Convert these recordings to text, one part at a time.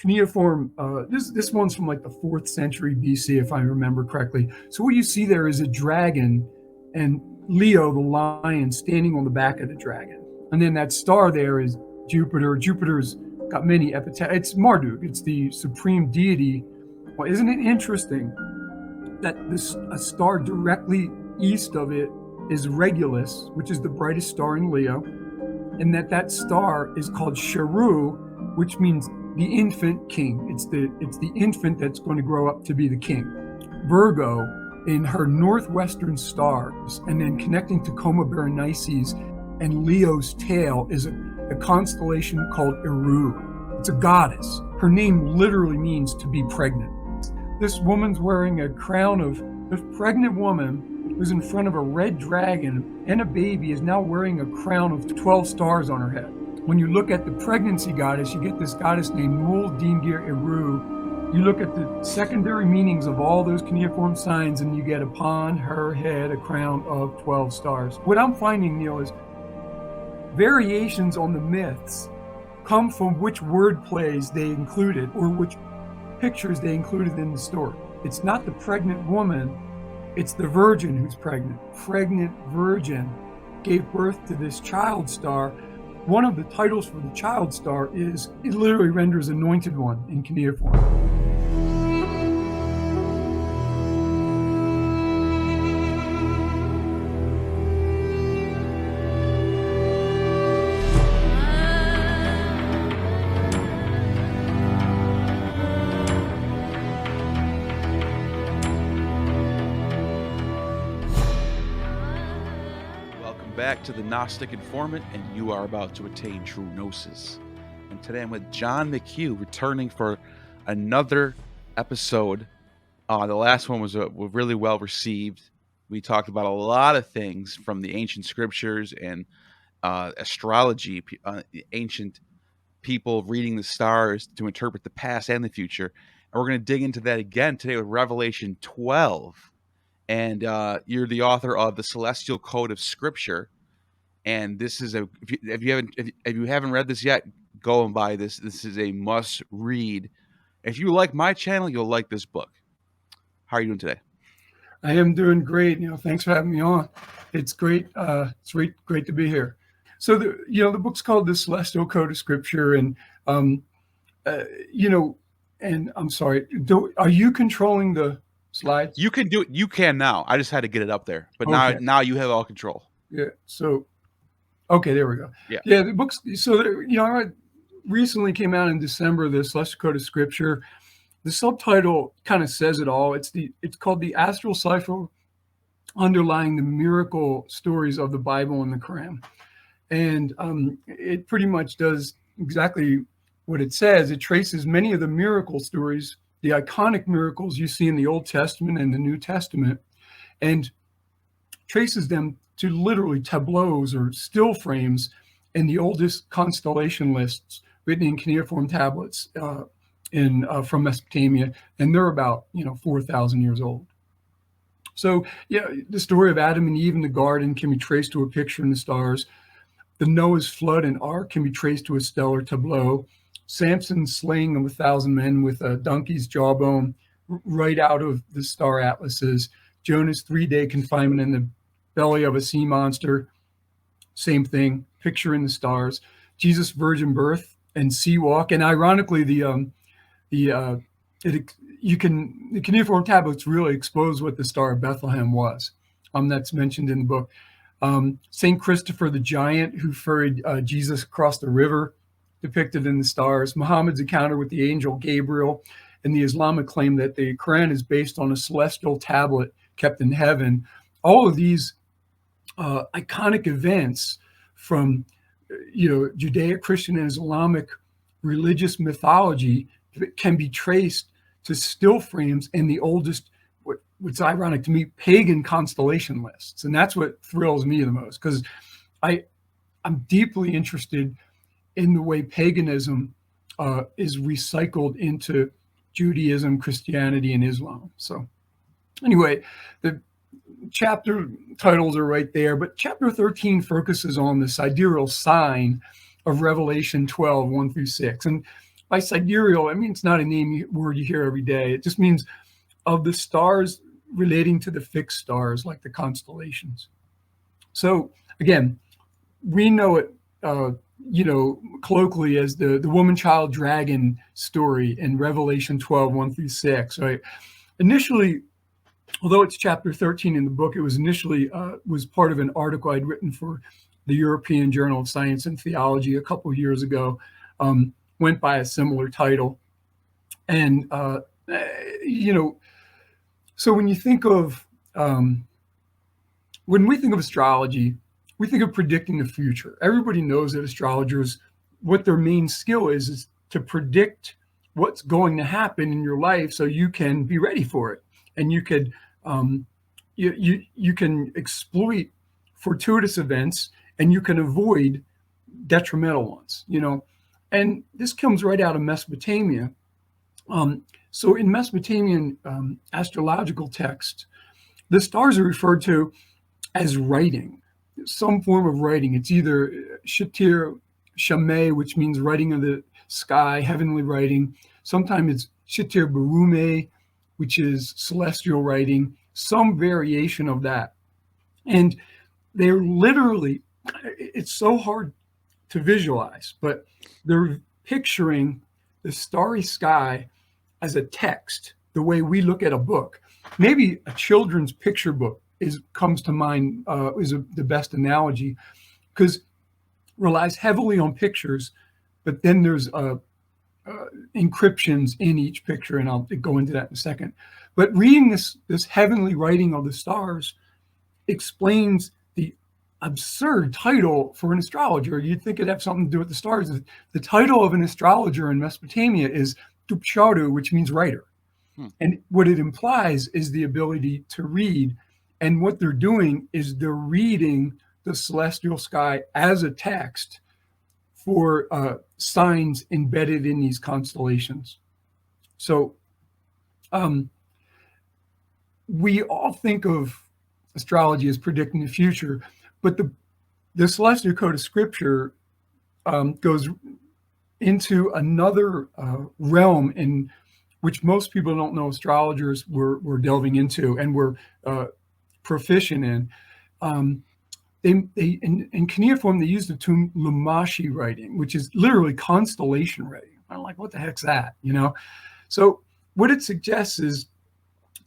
cuneiform, this one's from like the 4th century BC, if I remember correctly. So what you see there is a dragon and Leo, the lion, standing on the back of the dragon. And then that star there is Jupiter. Jupiter's got many epithets. It's Marduk. It's the supreme deity. Well, isn't it interesting that a star directly east of it is Regulus, which is the brightest star in Leo, and that star is called Sharu, which means the infant king. It's the infant that's going to grow up to be the king. Virgo, in her northwestern stars, and then connecting to Coma Berenices and Leo's tail, is a constellation called Eru. It's a goddess. Her name literally means to be pregnant. This woman's wearing a crown of, this pregnant woman who's in front of a red dragon and a baby is now wearing a crown of 12 stars on her head. When you look at the pregnancy goddess, you get this goddess named Nul Dingir Eru. You look at the secondary meanings of all those cuneiform signs and you get upon her head a crown of 12 stars. What I'm finding, Neil, is variations on the myths come from which word plays they included or which pictures they included in the story. It's not the pregnant woman, it's the virgin who's pregnant. Pregnant virgin gave birth to this child star. One of the titles for the child star it literally renders anointed one in cuneiform. Back to the Gnostic Informant, and you are about to attain true Gnosis. And today I'm with John McHugh, returning for another episode. The last one was really well received. We talked about a lot of things from the ancient scriptures and astrology, ancient people reading the stars to interpret the past and the future. And we're going to dig into that again today with Revelation 12. And you're the author of the Celestial Code of Scripture, and this is if you haven't read this yet, go and buy this. This is a must read. If you like my channel, you'll like this book. How are you doing today? I am doing great. Thanks for having me on. It's great. It's great to be here. So the book's called the Celestial Code of Scripture, and and I'm sorry. Are you controlling the slides? You can do it. You can now. I just had to get it up there, but okay. now you have all control. Yeah. So, okay, there we go. Yeah. The books. So I recently came out in December. The Celestial Code of Scripture. The subtitle kind of says it all. It's called the Astral Cipher, underlying the miracle stories of the Bible and the Quran, and it pretty much does exactly what it says. It traces many of the miracle stories, the iconic miracles you see in the Old Testament and the New Testament, and traces them to literally tableaus or still frames in the oldest constellation lists written in cuneiform tablets from Mesopotamia, and they're about 4,000 years old. So the story of Adam and Eve in the garden can be traced to a picture in the stars. The Noah's flood and ark can be traced to a stellar tableau. Samson's slaying of 1,000 men with a donkey's jawbone, right out of the star atlases. Jonah's 3-day confinement in the belly of a sea monster, same thing, picture in the stars. Jesus' virgin birth and sea walk, and ironically, the cuneiform tablets really expose what the Star of Bethlehem was. That's mentioned in the book. Saint Christopher the Giant, who ferried Jesus across the river, depicted in the stars. Muhammad's encounter with the angel Gabriel, and the Islamic claim that the Quran is based on a celestial tablet kept in heaven. All of these iconic events from Judaic, Christian, and Islamic religious mythology can be traced to still frames in the oldest, what's ironic to me, pagan constellation lists. And that's what thrills me the most, because I'm deeply interested in the way paganism is recycled into Judaism, Christianity, and Islam. So anyway, the chapter titles are right there, but chapter 13 focuses on the sidereal sign of Revelation 12, 1 through 6. And by sidereal, I mean, it's not a word you hear every day. It just means of the stars relating to the fixed stars, like the constellations. So again, we know it, colloquially as the woman, child, dragon story in Revelation 12, 1-6, right? Initially, although it's chapter 13 in the book, it was initially was part of an article I'd written for the European Journal of Science and Theology a couple of years ago, went by a similar title. And, so when you think of, when we think of astrology, we think of predicting the future. Everybody knows that astrologers, what their main skill is to predict what's going to happen in your life so you can be ready for it. And you could, you can exploit fortuitous events and you can avoid detrimental ones, And this comes right out of Mesopotamia. So in Mesopotamian astrological text, the stars are referred to as writing, some form of writing. It's either Shatir Shameh, which means writing of the sky, heavenly writing. Sometimes it's Shatir Barume, which is celestial writing, some variation of that. And they're literally, it's so hard to visualize, but they're picturing the starry sky as a text, the way we look at a book. Maybe a children's picture book comes to mind, the best analogy, because relies heavily on pictures, but then there's encryptions in each picture, and I'll go into that in a second. But reading this heavenly writing of the stars explains the absurd title for an astrologer. You'd think it'd have something to do with the stars. The title of an astrologer in Mesopotamia is Tupcharu, which means writer. And what it implies is the ability to read. And what they're doing is they're reading the celestial sky as a text for signs embedded in these constellations. So we all think of astrology as predicting the future, but the celestial code of scripture goes into another realm in which most people don't know astrologers were delving into and were proficient in. In cuneiform, they used the term Lamashi writing, which is literally constellation writing. I'm like, what the heck's that? So what it suggests is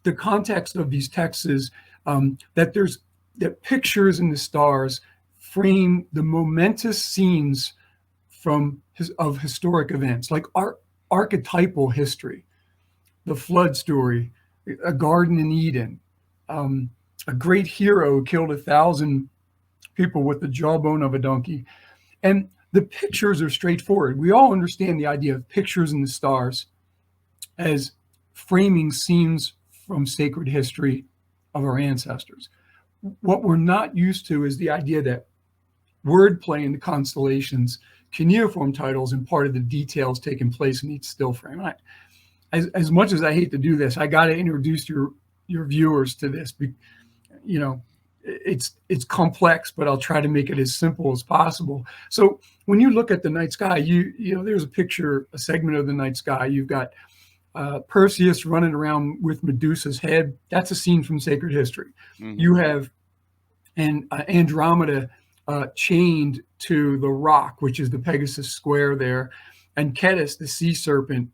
the context of these texts is that pictures in the stars frame the momentous scenes of historic events, like archetypal history, the flood story, a garden in Eden, a great hero who killed 1,000 people with the jawbone of a donkey. And the pictures are straightforward. We all understand the idea of pictures in the stars as framing scenes from sacred history of our ancestors. What we're not used to is the idea that wordplay in the constellations, cuneiform titles, and part of the details taking place in each still frame. As much as I hate to do this, I got to introduce your viewers to this. It's complex, but I'll try to make it as simple as possible. So when you look at the night sky, there's a segment of the night sky. You've got Perseus running around with Medusa's head. That's a scene from sacred history. Mm-hmm. You have Andromeda chained to the rock, which is the Pegasus square there, and Cetus, the sea serpent,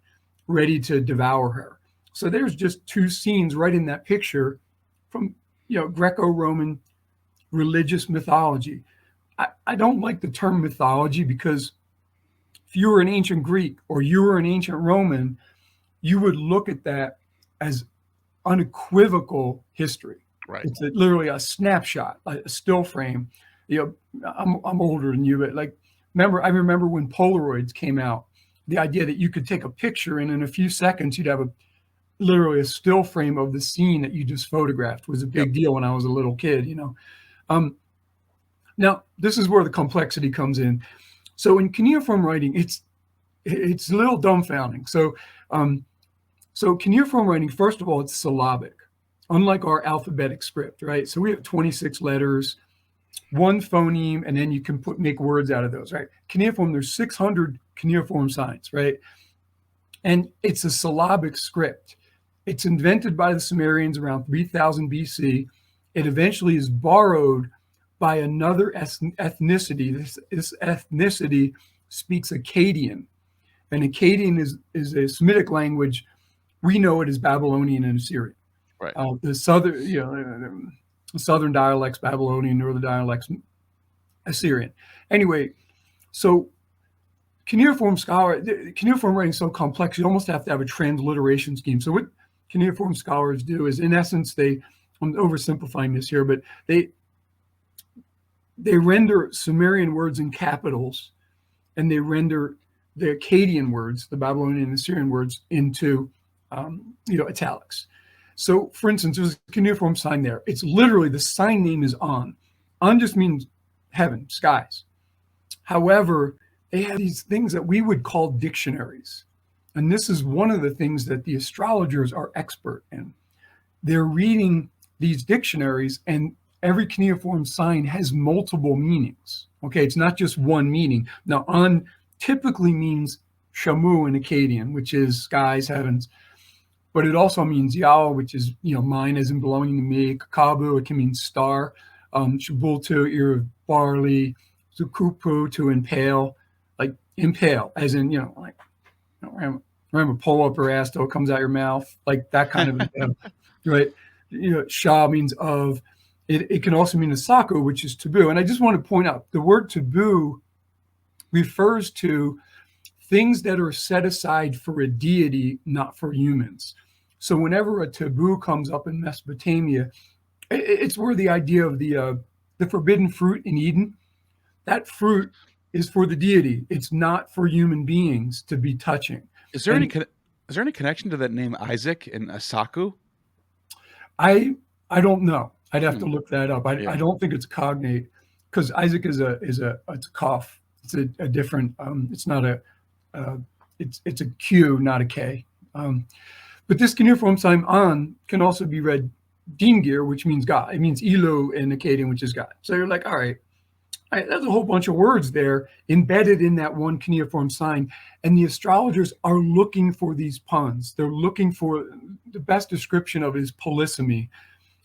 ready to devour her. So there's just two scenes right in that picture from Greco-Roman religious mythology. I don't like the term mythology because if you were an ancient Greek or you were an ancient Roman, you would look at that as unequivocal history. Right. It's literally a snapshot, a still frame. I'm older than you, but I remember when Polaroids came out, the idea that you could take a picture and in a few seconds you'd have literally a still frame of the scene that you just photographed was a big deal when I was a little kid, Now, this is where the complexity comes in. So in cuneiform writing, it's a little dumbfounding. So cuneiform writing, first of all, it's syllabic, unlike our alphabetic script, right? So we have 26 letters, one phoneme, and then you can make words out of those, right? Cuneiform, there's 600 cuneiform signs, right? And it's a syllabic script. It's invented by the Sumerians around 3000 BC. It eventually is borrowed by another ethnicity. This ethnicity speaks Akkadian. And Akkadian is a Semitic language. We know it as Babylonian and Assyrian. Right. The southern dialects, Babylonian, northern dialects, Assyrian. Anyway, so cuneiform writing is so complex, you almost have to have a transliteration scheme. So what cuneiform scholars do is, in essence, I'm oversimplifying this here, but they render Sumerian words in capitals, and they render the Akkadian words, the Babylonian and Assyrian words, into italics. So, for instance, there's a cuneiform sign there. It's literally, the sign name is On. On just means heaven, skies. However, they have these things that we would call dictionaries. And this is one of the things that the astrologers are expert in. They're reading these dictionaries, and every cuneiform sign has multiple meanings. Okay, it's not just one meaning. Now, On typically means Shamu in Akkadian, which is skies, heavens. But it also means Yao, which is, mine as in belonging to me. Kakabu, it can mean star. Shabultu, ear of barley. Zukupu, to impale. Like impale, as in, remember pull up or ass till it comes out your mouth, like that kind of, right? Shah means of. It can also mean asaku, which is taboo. And I just want to point out, the word taboo refers to things that are set aside for a deity, not for humans. So whenever a taboo comes up in Mesopotamia, it's where the idea of the forbidden fruit in Eden, that fruit is for the deity. It's not for human beings to be touching. Is there any connection to that name Isaac and Asaku? I don't know. I'd have to look that up. I don't think it's cognate, because Isaac is it's a cough. It's a different. It's not a. It's a Q, not a K. But this cuneiform sign On can also be read Dingir, which means God. It means Elu in Akkadian, which is God. So you're like, all right, there's a whole bunch of words there embedded in that one cuneiform sign. And the astrologers are looking for these puns. They're looking for, the best description of it is polysemy.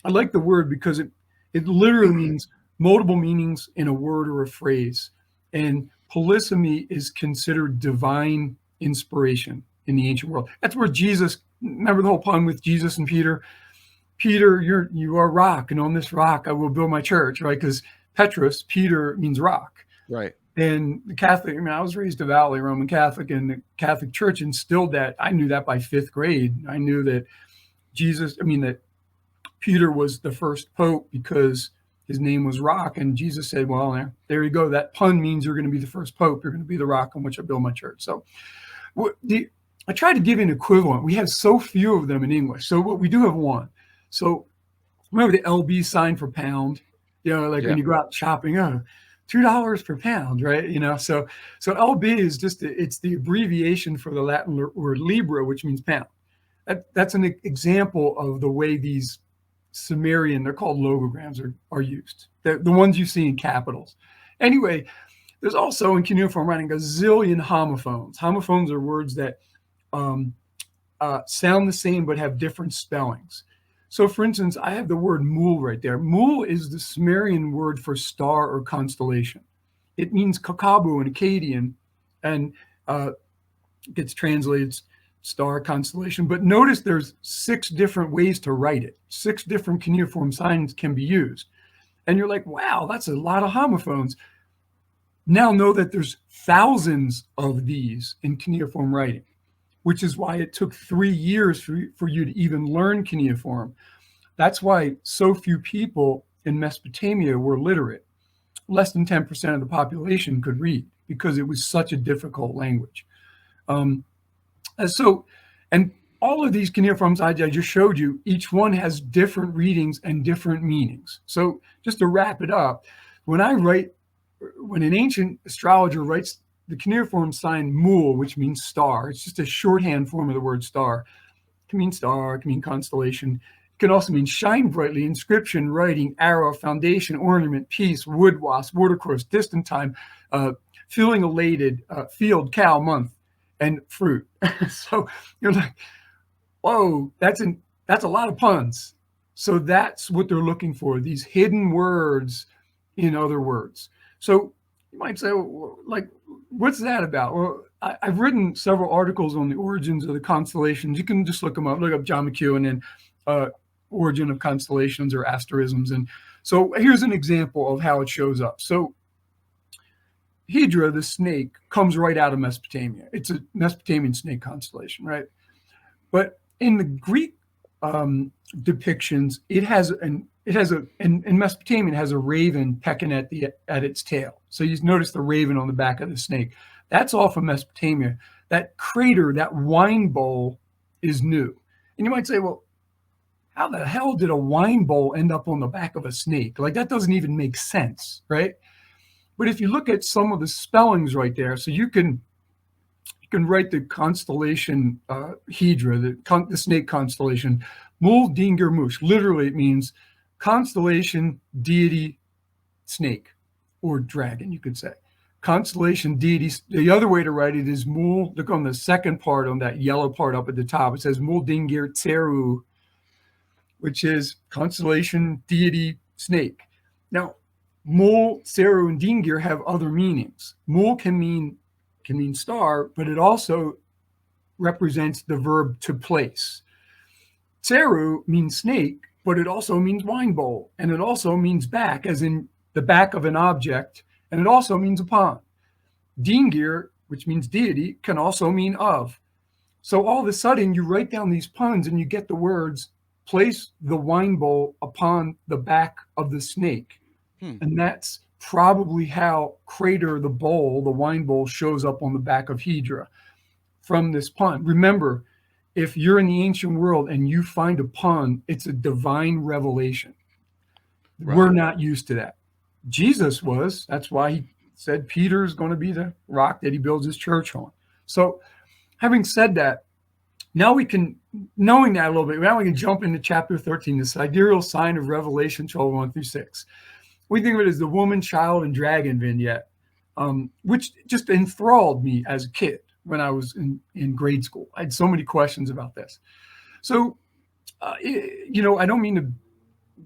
I like the word because it literally means multiple meanings in a word or a phrase. And polysemy is considered divine inspiration in the ancient world. That's where Jesus, remember the whole pun with Jesus and Peter? Peter, you are rock, and on this rock I will build my church, right? Because Petrus, Peter, means rock. Right. And the Catholic, I was raised devoutly Roman Catholic, and the Catholic Church instilled that. I knew that by 5th grade. I knew that that Peter was the first pope because his name was Rock, and Jesus said, well, there you go. That pun means you're going to be the first pope. You're going to be the rock on which I build my church. So I try to give you an equivalent. We have so few of them in English. So we do have one. So remember the LB sign for pound? When you go out shopping, $2 per pound, right? So LB is it's the abbreviation for the Latin word libra, which means pound. That's an example of the way these Sumerian, they're called logograms, are used. They're the ones you see in capitals. Anyway, there's also in cuneiform writing a zillion homophones. Homophones are words that sound the same but have different spellings. So, for instance, I have the word mul right there. Mul is the Sumerian word for star or constellation. It means kakabu in Akkadian, and gets translated star constellation. But notice there's 6 different ways to write it. 6 different cuneiform signs can be used. And you're like, wow, that's a lot of homophones. Now know that there's thousands of these in cuneiform writing, which is why it took 3 years for you to even learn cuneiform. That's why so few people in Mesopotamia were literate. Less than 10% of the population could read because it was such a difficult language. And all of these cuneiforms I just showed you, each one has different readings and different meanings. So just to wrap it up, when an ancient astrologer writes the cuneiform sign mul, which means star, it's just a shorthand form of the word star. It can mean star, it can mean constellation. It can also mean shine brightly, inscription, writing, arrow, foundation, ornament, piece, wood wasp, watercourse, distant time, feeling elated, field, cow, month. and fruit. So you're like, whoa, that's a lot of puns. So that's what they're looking for, these hidden words in other words. So you might say, well, like, what's that about? Well, I've written several articles on the origins of the constellations. You can just look them up, look up John McHugh and then origin of constellations or asterisms. And so here's an example of how it shows up. So Hydra, the snake, comes right out of Mesopotamia. It's a Mesopotamian snake constellation, right? But in the Greek depictions, in Mesopotamia, it has a raven pecking at its tail. So you notice the raven on the back of the snake. That's all from Mesopotamia. That crater, that wine bowl, is new. And you might say, well, how the hell did a wine bowl end up on the back of a snake? Like, that doesn't even make sense, right? But if you look at some of the spellings right there, so you can write the constellation Hydra, the snake constellation, Mul Dingir Mush. Literally, it means constellation, deity, snake, or dragon, you could say. Constellation, deity. The other way to write it is Mul. Look on the second part, on that yellow part up at the top. It says Mul Dingir Tseru, which is constellation, deity, snake. Now, Mul, Tseru, and Dingir have other meanings. Mul can mean star, but it also represents the verb to place. Tseru means snake, but it also means wine bowl, and it also means back, as in the back of an object, and it also means upon. Dingir, which means deity, can also mean of. So all of a sudden, you write down these puns and you get the words, place the wine bowl upon the back of the snake. And that's probably how crater, the bowl, the wine bowl, shows up on the back of Hydra from this pun. Remember, if you're in the ancient world and you find a pun, it's a divine revelation. Right. We're not used to that. Jesus was. That's why he said Peter is going to be the rock that he builds his church on. So having said that, now we can, knowing that a little bit, now we can jump into chapter 13, the sidereal sign of Revelation 12:1-6. We think of it as the woman, child, and dragon vignette, which just enthralled me as a kid when I was in grade school. I had so many questions about this. So, I don't mean to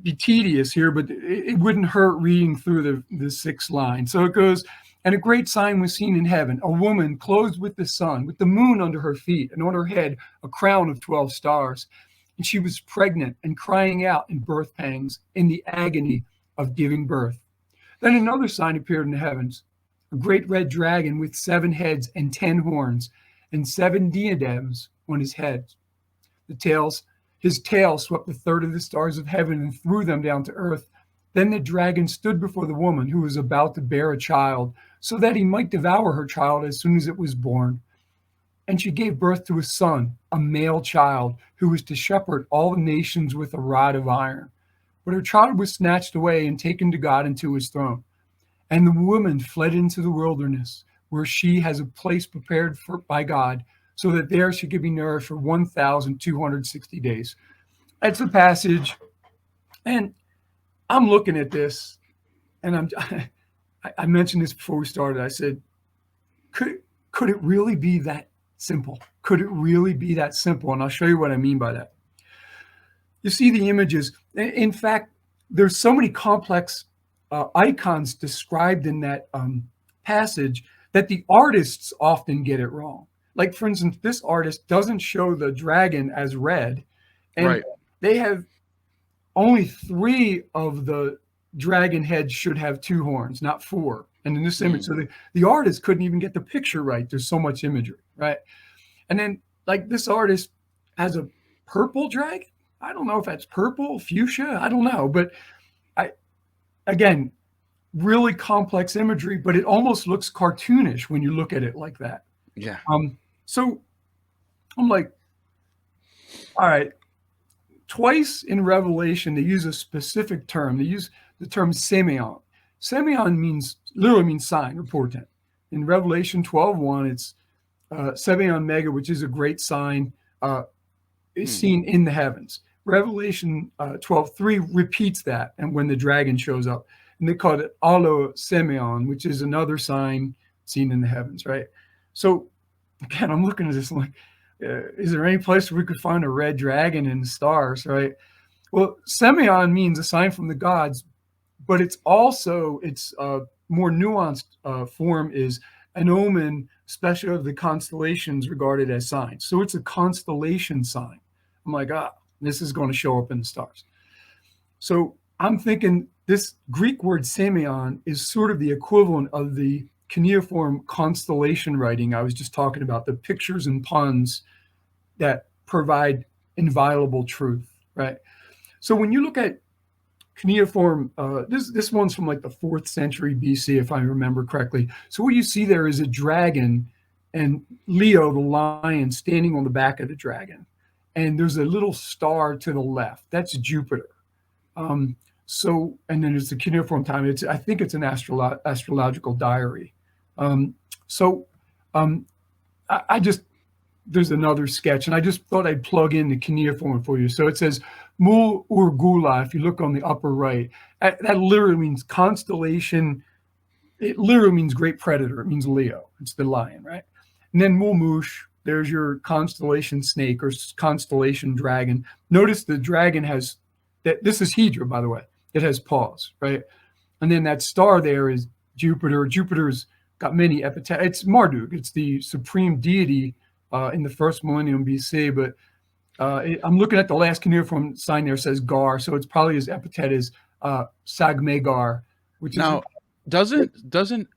be tedious here, but it wouldn't hurt reading through the sixth line. So it goes, and a great sign was seen in heaven, a woman clothed with the sun, with the moon under her feet, and on her head a crown of 12 stars. And she was pregnant and crying out in birth pangs, in the agony of giving birth. Then another sign appeared in the heavens, a great red dragon with 7 heads and 10 horns, and 7 diadems on his head. His tail swept a third of the stars of heaven and threw them down to earth. Then the dragon stood before the woman who was about to bear a child, so that he might devour her child as soon as it was born. And she gave birth to a son, a male child, who was to shepherd all the nations with a rod of iron. But her child was snatched away and taken to God and to his throne. And the woman fled into the wilderness, where she has a place prepared by God, so that there she could be nourished for 1,260 days. That's the passage. And I'm looking at this, and I mentioned this before we started. I said, could it really be that simple? Could it really be that simple? And I'll show you what I mean by that. You see the images. In fact, there's so many complex icons described in that passage that the artists often get it wrong. Like, for instance, this artist doesn't show the dragon as red, and right. They have only 3 of the dragon heads should have 2 horns, not 4. And in this image, so the artist couldn't even get the picture right. There's so much imagery, right? And then, like, this artist has a purple dragon. I don't know if that's purple, fuchsia, I don't know. But again, really complex imagery, but it almost looks cartoonish when you look at it like that. Yeah. So I'm like, all right, twice in Revelation, they use a specific term. They use the term semeion. Semeion literally means sign or portent. In Revelation 12:1, it's semeion mega, which is a great sign, is seen in the heavens. Revelation 12:3 repeats that, and when the dragon shows up, and they call it allo semeion, which is another sign seen in the heavens, right? So again, I'm looking at this like, is there any place where we could find a red dragon in the stars, right? Well, Semyon means a sign from the gods, but it's also its more nuanced form is an omen, especially of the constellations regarded as signs. So it's a constellation sign. I'm like, this is going to show up in the stars. So I'm thinking this Greek word semeion is sort of the equivalent of the cuneiform constellation writing I was just talking about, the pictures and puns that provide inviolable truth, right? So when you look at cuneiform, this one's from like the 4th century BC, if I remember correctly. So what you see there is a dragon and Leo, the lion, standing on the back of the dragon. And there's a little star to the left. That's Jupiter. And then there's the cuneiform time. I think it's an astrological diary. There's another sketch, and I just thought I'd plug in the cuneiform for you. So it says Mul Urgula, if you look on the upper right. That literally means constellation. It literally means great predator. It means Leo. It's the lion, right? And then Mulmush, there's your constellation snake or constellation dragon. Notice the dragon has, this is Hydra, by the way. It has paws, right? And then that star there is Jupiter. Jupiter's got many epithets. It's Marduk. It's the supreme deity in the 1st millennium BC, but I'm looking at the last cuneiform sign there, says Gar, so it's probably his epithet is Sagmegar, which now doesn't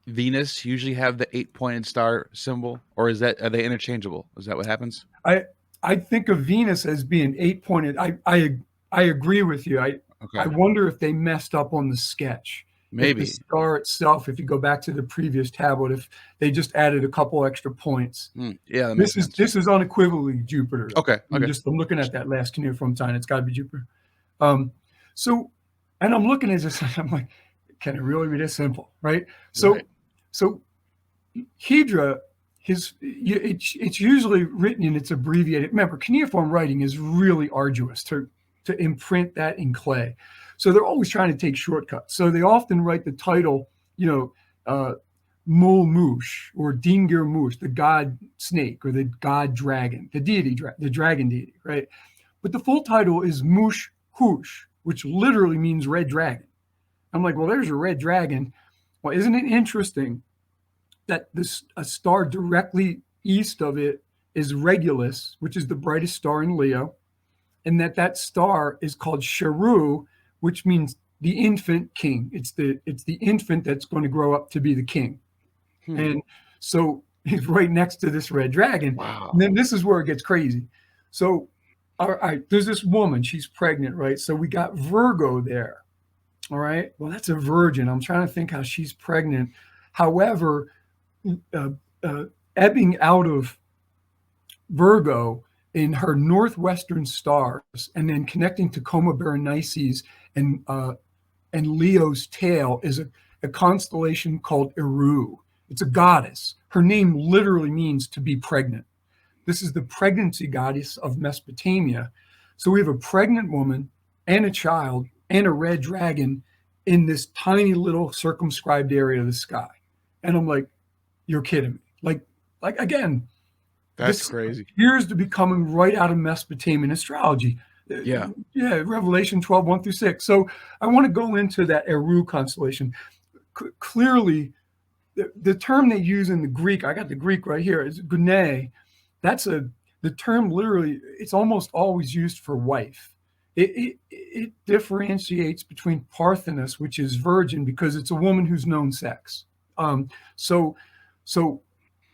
Venus usually have the 8-pointed star symbol, or are they interchangeable? Is that what happens? I think of Venus as being 8-pointed. I agree with you. I wonder if they messed up on the sketch. Maybe the star itself, if you go back to the previous tablet, if they just added a couple extra points. Yeah, this is unequivocally Jupiter. Okay. I'm looking at that last cuneiform sign. It's got to be Jupiter. So, and I'm looking at this, and I'm like, can it really be this simple, right? So Hydra, it's usually written and it's abbreviated. Remember, cuneiform writing is really arduous to imprint that in clay. So they're always trying to take shortcuts. So they often write the title, Mulmush or Dingir Mush, the god snake or the god dragon, the deity, the dragon deity, right? But the full title is Mush Hush, which literally means red dragon. I'm like, well, there's a red dragon. Well, isn't it interesting that a star directly east of it is Regulus, which is the brightest star in Leo, and that star is called Sheru, which means the infant king. It's the infant that's going to grow up to be the king. And so he's right next to this red dragon. Wow. And then this is where it gets crazy. So, all right, there's this woman, she's pregnant, right? So we got Virgo there. All right. Well, that's a virgin. I'm trying to think how she's pregnant. However, ebbing out of Virgo in her northwestern stars and then connecting to Coma Berenices and Leo's tail is a constellation called Eru. It's a goddess. Her name literally means to be pregnant. This is the pregnancy goddess of Mesopotamia. So we have a pregnant woman and a child and a red dragon in this tiny little circumscribed area of the sky. And I'm like, you're kidding me. Like again, that's crazy. Appears to be coming right out of Mesopotamian astrology. Yeah, Revelation 12, 1-6. So I want to go into that Eru constellation. Clearly, the term they use in the Greek, I got the Greek right here, is gune. The term literally, it's almost always used for wife. It differentiates between Parthenos, which is virgin, because it's a woman who's known sex. So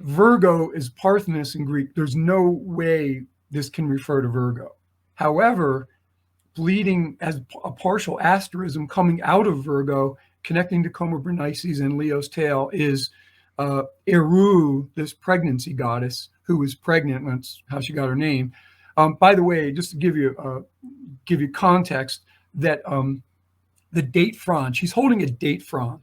Virgo is Parthenos in Greek. There's no way this can refer to Virgo. However, bleeding as a partial asterism coming out of Virgo, connecting to Coma Berenices and Leo's tail, is Eru, this pregnancy goddess who is pregnant. That's how she got her name. By the way, just to give you context, that the date frond, she's holding a date frond,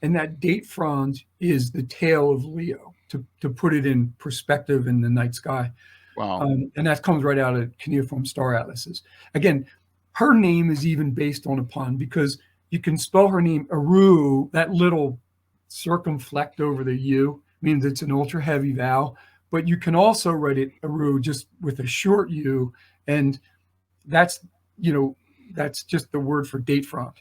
and that date frond is the tail of Leo, to put it in perspective in the night sky. Wow. And that comes right out of cuneiform star atlases. Again, her name is even based on a pun, because you can spell her name Eru, that little circumflect over the U means it's an ultra heavy vowel. but you can also write it Aru just with a short U, and that's that's just the word for date front.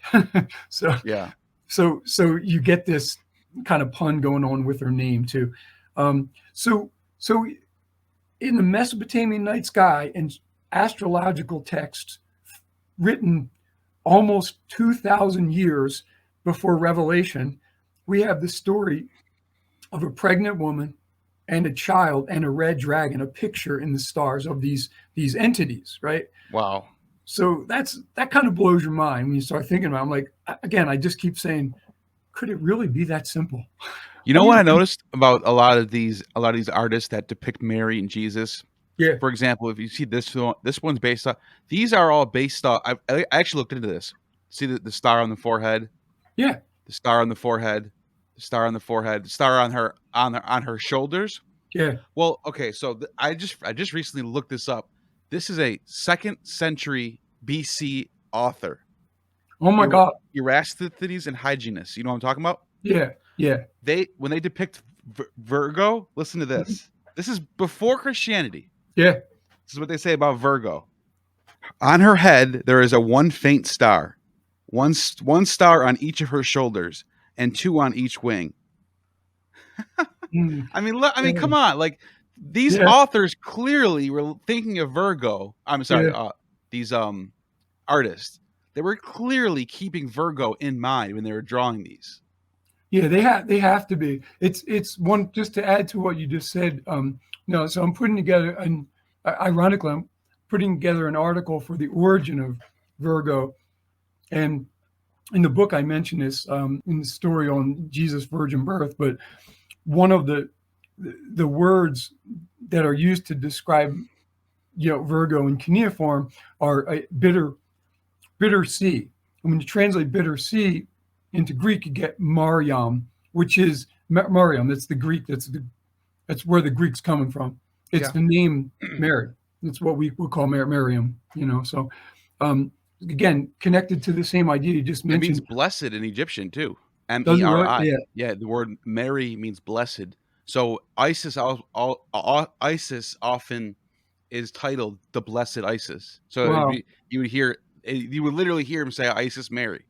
so Yeah. so you get this kind of pun going on with her name too. So in the Mesopotamian night sky and astrological texts written almost 2,000 years before Revelation, we have the story of a pregnant woman and a child and a red dragon, a picture in the stars of these entities, right? Wow. So that kind of blows your mind when you start thinking about it. I'm like, again, I just keep saying, could it really be that simple? You know what I noticed about a lot of these artists that depict Mary and Jesus? Yeah, For example, if you see this one's based on, these are all based on. I actually looked into this. See the star on the forehead, yeah, the star on the forehead, the star on the forehead, the star on her shoulders. yeah. Well, okay, so I just recently looked this up. This is a 2nd century BC author, Oh my God. Erastisthenes and Hyginus. You know what I'm talking about? Yeah, yeah. When they depict Virgo, listen to this. This is before Christianity. Yeah, This is what they say about Virgo. On her head there is a one faint star, one star on each of her shoulders, and 2 on each wing. mm, I mean, look, I mean, come on! Like these yeah, authors clearly were thinking of Virgo. I'm sorry, yeah, these artists. They were clearly keeping Virgo in mind when they were drawing these. yeah. They have to be. It's one, just to add to what you just said. No, so I'm putting together ironically, I'm putting together an article for the origin of Virgo, and in the book I mentioned this in the story on Jesus' virgin birth. But one of the words that are used to describe Virgo in cuneiform are a bitter sea. And when you translate bitter sea into Greek, you get Mariam, which is Mariam. That's the Greek. That's where the Greek's coming from. It's Yeah. the name Mary. It's what we would call Miriam. So again, connected to the same idea you just It means mentioned. blessed in Egyptian too. Does it really? Meri. Yeah. Yeah, the word Mary means blessed. So Isis often is titled the Blessed Isis. So Wow. you would literally hear him say Isis Mary.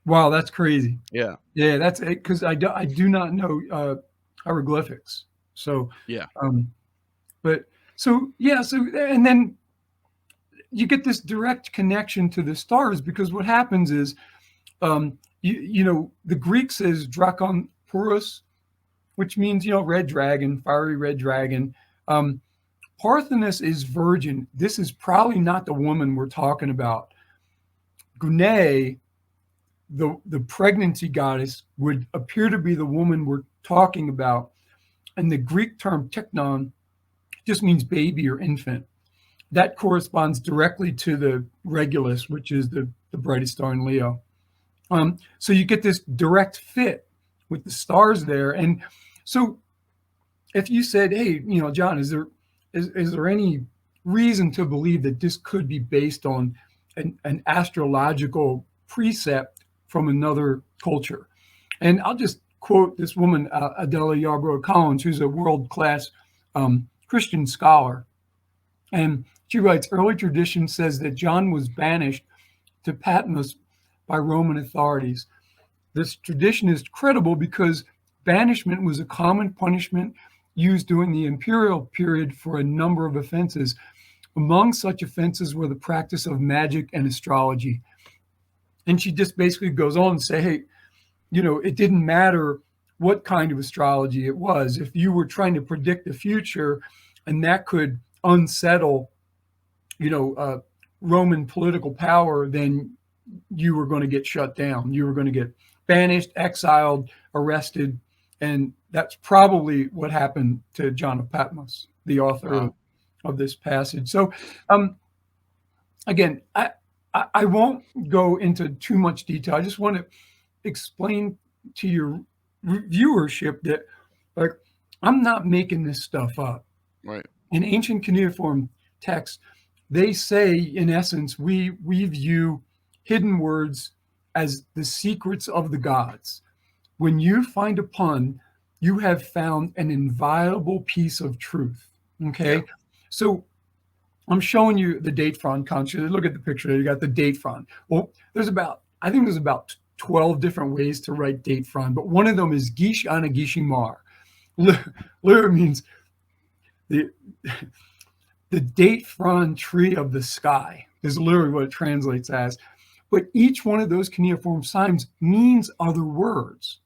Wow, that's crazy. Yeah. Yeah, that's it. Because I do not know hieroglyphics. So, Yeah. but so yeah, so and then you get this direct connection to the stars, because what happens is, the Greek says Drakon Porus, which means red dragon, fiery red dragon. Parthenos is virgin. This is probably not the woman we're talking about. Gune, the pregnancy goddess, would appear to be the woman we're talking about. And the Greek term teknon just means baby or infant. That corresponds directly to the Regulus, which is the brightest star in Leo. So you get this direct fit with the stars there. And so if you said, hey, John, is there any reason to believe that this could be based on an astrological precept from another culture? And I'll just quote this woman, Adela Yarbrough Collins, who's a world-class Christian scholar. And she writes, early tradition says that John was banished to Patmos by Roman authorities. This tradition is credible because banishment was a common punishment used during the imperial period for a number of offenses. Among such offenses were the practice of magic and astrology. And she just basically goes on and say, hey, it didn't matter what kind of astrology it was. If you were trying to predict the future and that could unsettle, Roman political power, then you were going to get shut down. You were going to get banished, exiled, arrested. And that's probably what happened to John of Patmos, the author of this passage. So, again, I won't go into too much detail. I just want to explain to your viewership that, like, I'm not making this stuff up. Right. In ancient cuneiform texts, they say, in essence, we view hidden words as the secrets of the gods. When you find a pun you have found an inviolable piece of truth. Okay. Yeah. So I'm showing you the date frond construct. Look at the picture there. You got the date frond. Well, I think there's about 12 different ways to write date frond, but one of them is Gish Ana Gishimar. Literally means the the date frond tree of the sky is literally what it translates as. But each one of those cuneiform signs means other words.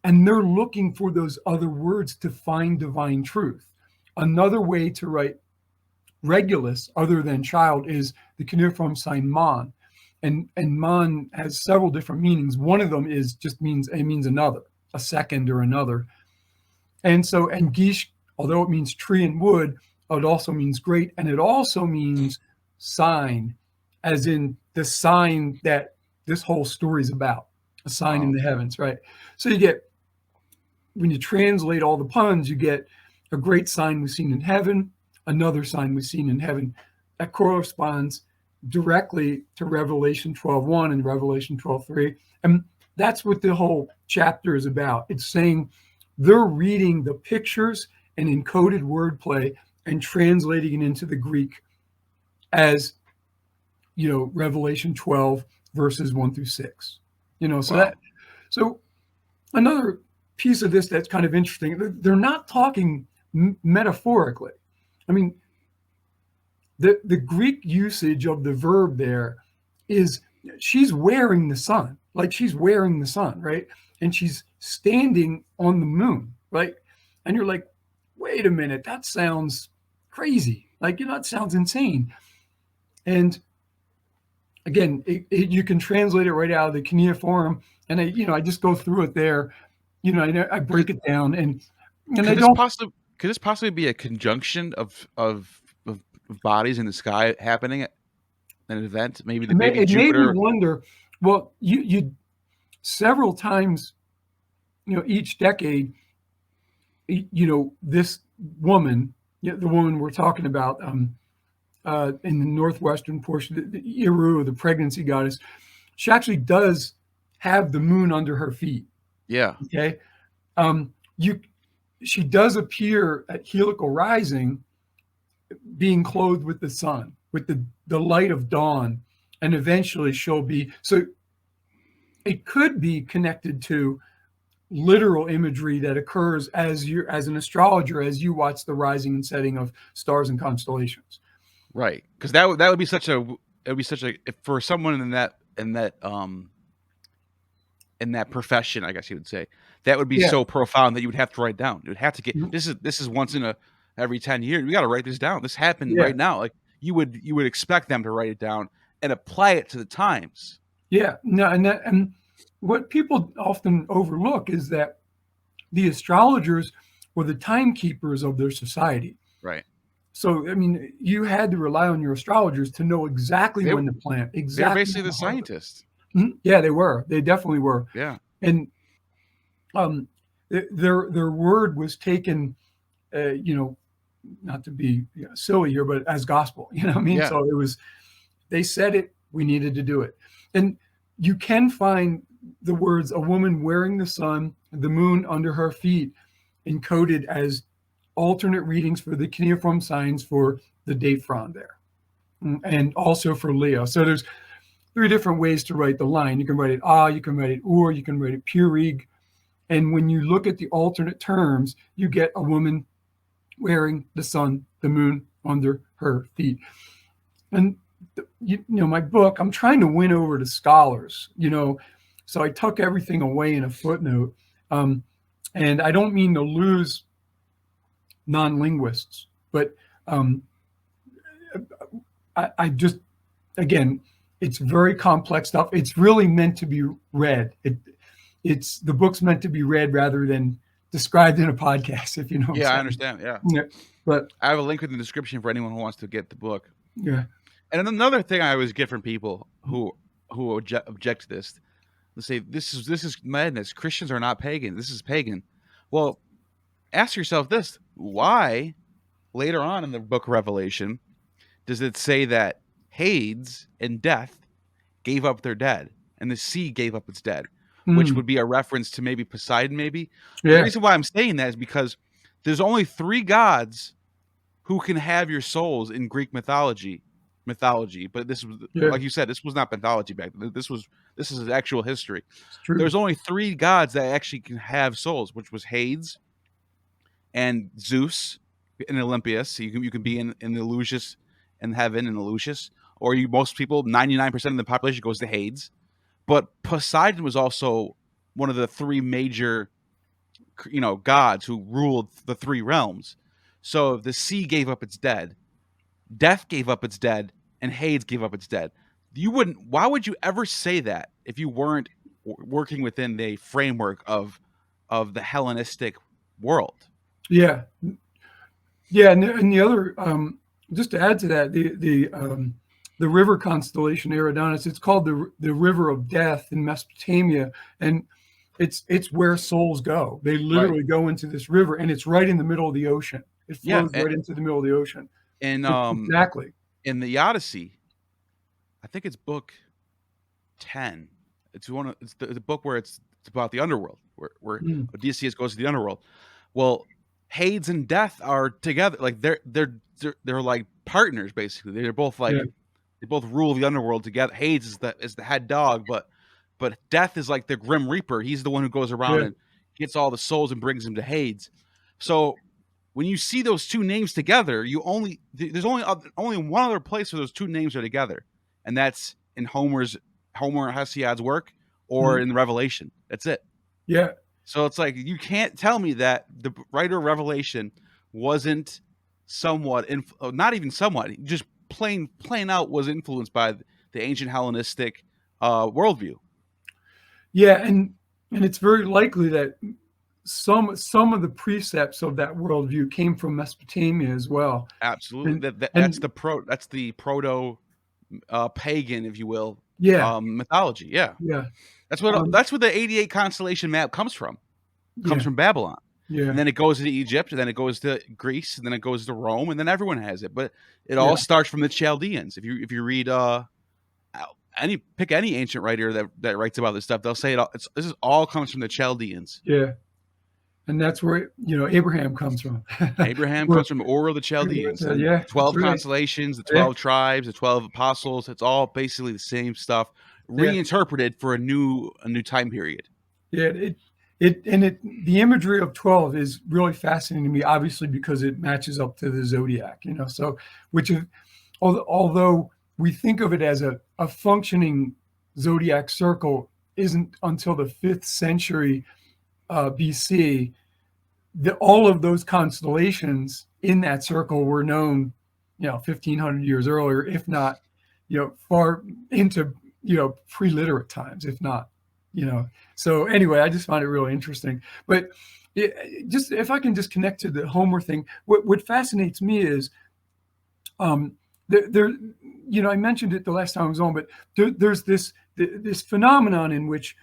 And they're looking for those other words to find divine truth. Another way to write Regulus, other than child, is the cuneiform sign Mon. And Mon has several different meanings. One of them is just means another, a second or another. And Gish, although it means tree and wood, it also means great, and it also means sign, as in the sign that this whole story is about, a sign in the heavens, right? So you get, when you translate all the puns, you get a great sign we've seen in heaven, another sign we've seen in heaven. That corresponds directly to Revelation 12:1 and Revelation 12:3. And that's what the whole chapter is about. It's saying they're reading the pictures and encoded wordplay and translating it into the Greek as, Revelation 12 verses 1-6. So another piece of this that's kind of interesting, they're not talking metaphorically. I mean, the Greek usage of the verb there is she's wearing the sun, like she's wearing the sun, right? And she's standing on the moon, right? And you're like, wait a minute, that sounds crazy. Like, that sounds insane. And again, you can translate it right out of the cuneiform. And I just go through it there. I break it down, and could this possibly be a conjunction of bodies in the sky happening at an event? Maybe it made Jupiter. me wonder. Well, you several times, each decade, this woman, the woman we're talking about, in the northwestern portion, the Iru, the pregnancy goddess, she actually does have the moon under her feet. Yeah. Okay. She does appear at helical rising, being clothed with the sun, with the light of dawn, and eventually she'll be. So it could be connected to literal imagery that occurs as an astrologer, as you watch the rising and setting of stars and constellations. Right, because that would be such a for someone in that profession, I guess you would say, that would be so profound that you would have to write down. You would have to get this is once in every 10 years. You got to write this down. This happened right now. Like you would expect them to write it down and apply it to the times. Yeah, no, and what people often overlook is that the astrologers were the timekeepers of their society. Right. So, I mean, you had to rely on your astrologers to know exactly when to plant. Exactly. They're basically the scientists. Yeah, they were. They definitely were. Yeah. And their word was taken, not to be silly here, but as gospel. You know what I mean? Yeah. So they said it. We needed to do it. And you can find the words "a woman wearing the sun, the moon under her feet" encoded as alternate readings for the cuneiform signs for the date frond there, and also for Leo. So there's 3 different ways to write the line. You can write it you can write it you can write it purig. And when you look at the alternate terms, you get a woman wearing the sun, the moon under her feet. And my book, I'm trying to win over the scholars, so I tuck everything away in a footnote. And I don't mean to lose non-linguists, but I just, again, it's very complex stuff. It's really meant to be read. The book's meant to be read rather than described in a podcast, if you know what I'm saying. I understand. Yeah. But I have a link in the description for anyone who wants to get the book. Yeah. And another thing I always get from people who object to this, they say this is madness. Christians are not pagan. This is pagan. Well, ask yourself this: why, later on in the book of Revelation, does it say that Hades and death gave up their dead, and the sea gave up its dead? which would be a reference to maybe Poseidon, maybe. The Yeah. reason why I'm saying that is because there's only 3 gods who can have your souls in Greek mythology. But this was, Yeah. like you said, this was not mythology back then. This is actual history. It's true. There's only 3 gods that actually can have souls, which was Hades and Zeus and Olympius. So you can be in the Lucius in heaven in the Lucius, or most people, 99% of the population goes to Hades. But Poseidon was also one of the 3 major, gods who ruled the 3 realms. So the sea gave up its dead, death gave up its dead, and Hades gave up its dead. Why would you ever say that if you weren't working within the framework of the Hellenistic world? Yeah. Yeah. And the other, just to add to that, the river constellation Eridanus, it's called the River of Death in Mesopotamia. And it's where souls go. They literally go into this river, and it's right in the middle of the ocean. It flows right into the middle of the ocean. And exactly. In the Odyssey, I think it's book 10. It's the book where it's about the underworld, where Odysseus goes to the underworld. Well, Hades and Death are together, like they're like partners basically. They're both like they both rule the underworld together. Hades is the head dog, but Death is like the Grim Reaper. He's the one who goes around and gets all the souls and brings them to Hades. So when you see those 2 names together, there's only one other place where those 2 names are together, and that's in Homer and Hesiod's work, or in Revelation. That's it. Yeah. So it's like you can't tell me that the writer of Revelation wasn't somewhat, not even somewhat, just plain out was influenced by the ancient Hellenistic worldview. Yeah, and it's very likely that some of the precepts of that worldview came from Mesopotamia as well. Absolutely, that's the proto pagan, if you will, mythology. Yeah. That's what the 88 constellation map comes from. Comes from Babylon. Yeah. And then it goes to Egypt, and then it goes to Greece, and then it goes to Rome, and then everyone has it. But it all starts from the Chaldeans. If you read pick any ancient writer that writes about this stuff, they'll say this all comes from the Chaldeans. Yeah. And that's where Abraham comes from. Abraham comes from Ur of the Chaldeans. 12 constellations, the 12 tribes, the 12 apostles. It's all basically the same stuff, reinterpreted for a new time period. Yeah, the imagery of 12 is really fascinating to me, obviously because it matches up to the zodiac. So although we think of it as a functioning zodiac circle, isn't until the 5th century BC, all of those constellations in that circle were known, 1,500 years earlier, if not, far into, pre-literate times, if not, So anyway, I just find it really interesting. But just if I can just connect to the Homer thing, what fascinates me is, there, I mentioned it the last time I was on, but there's this phenomenon in which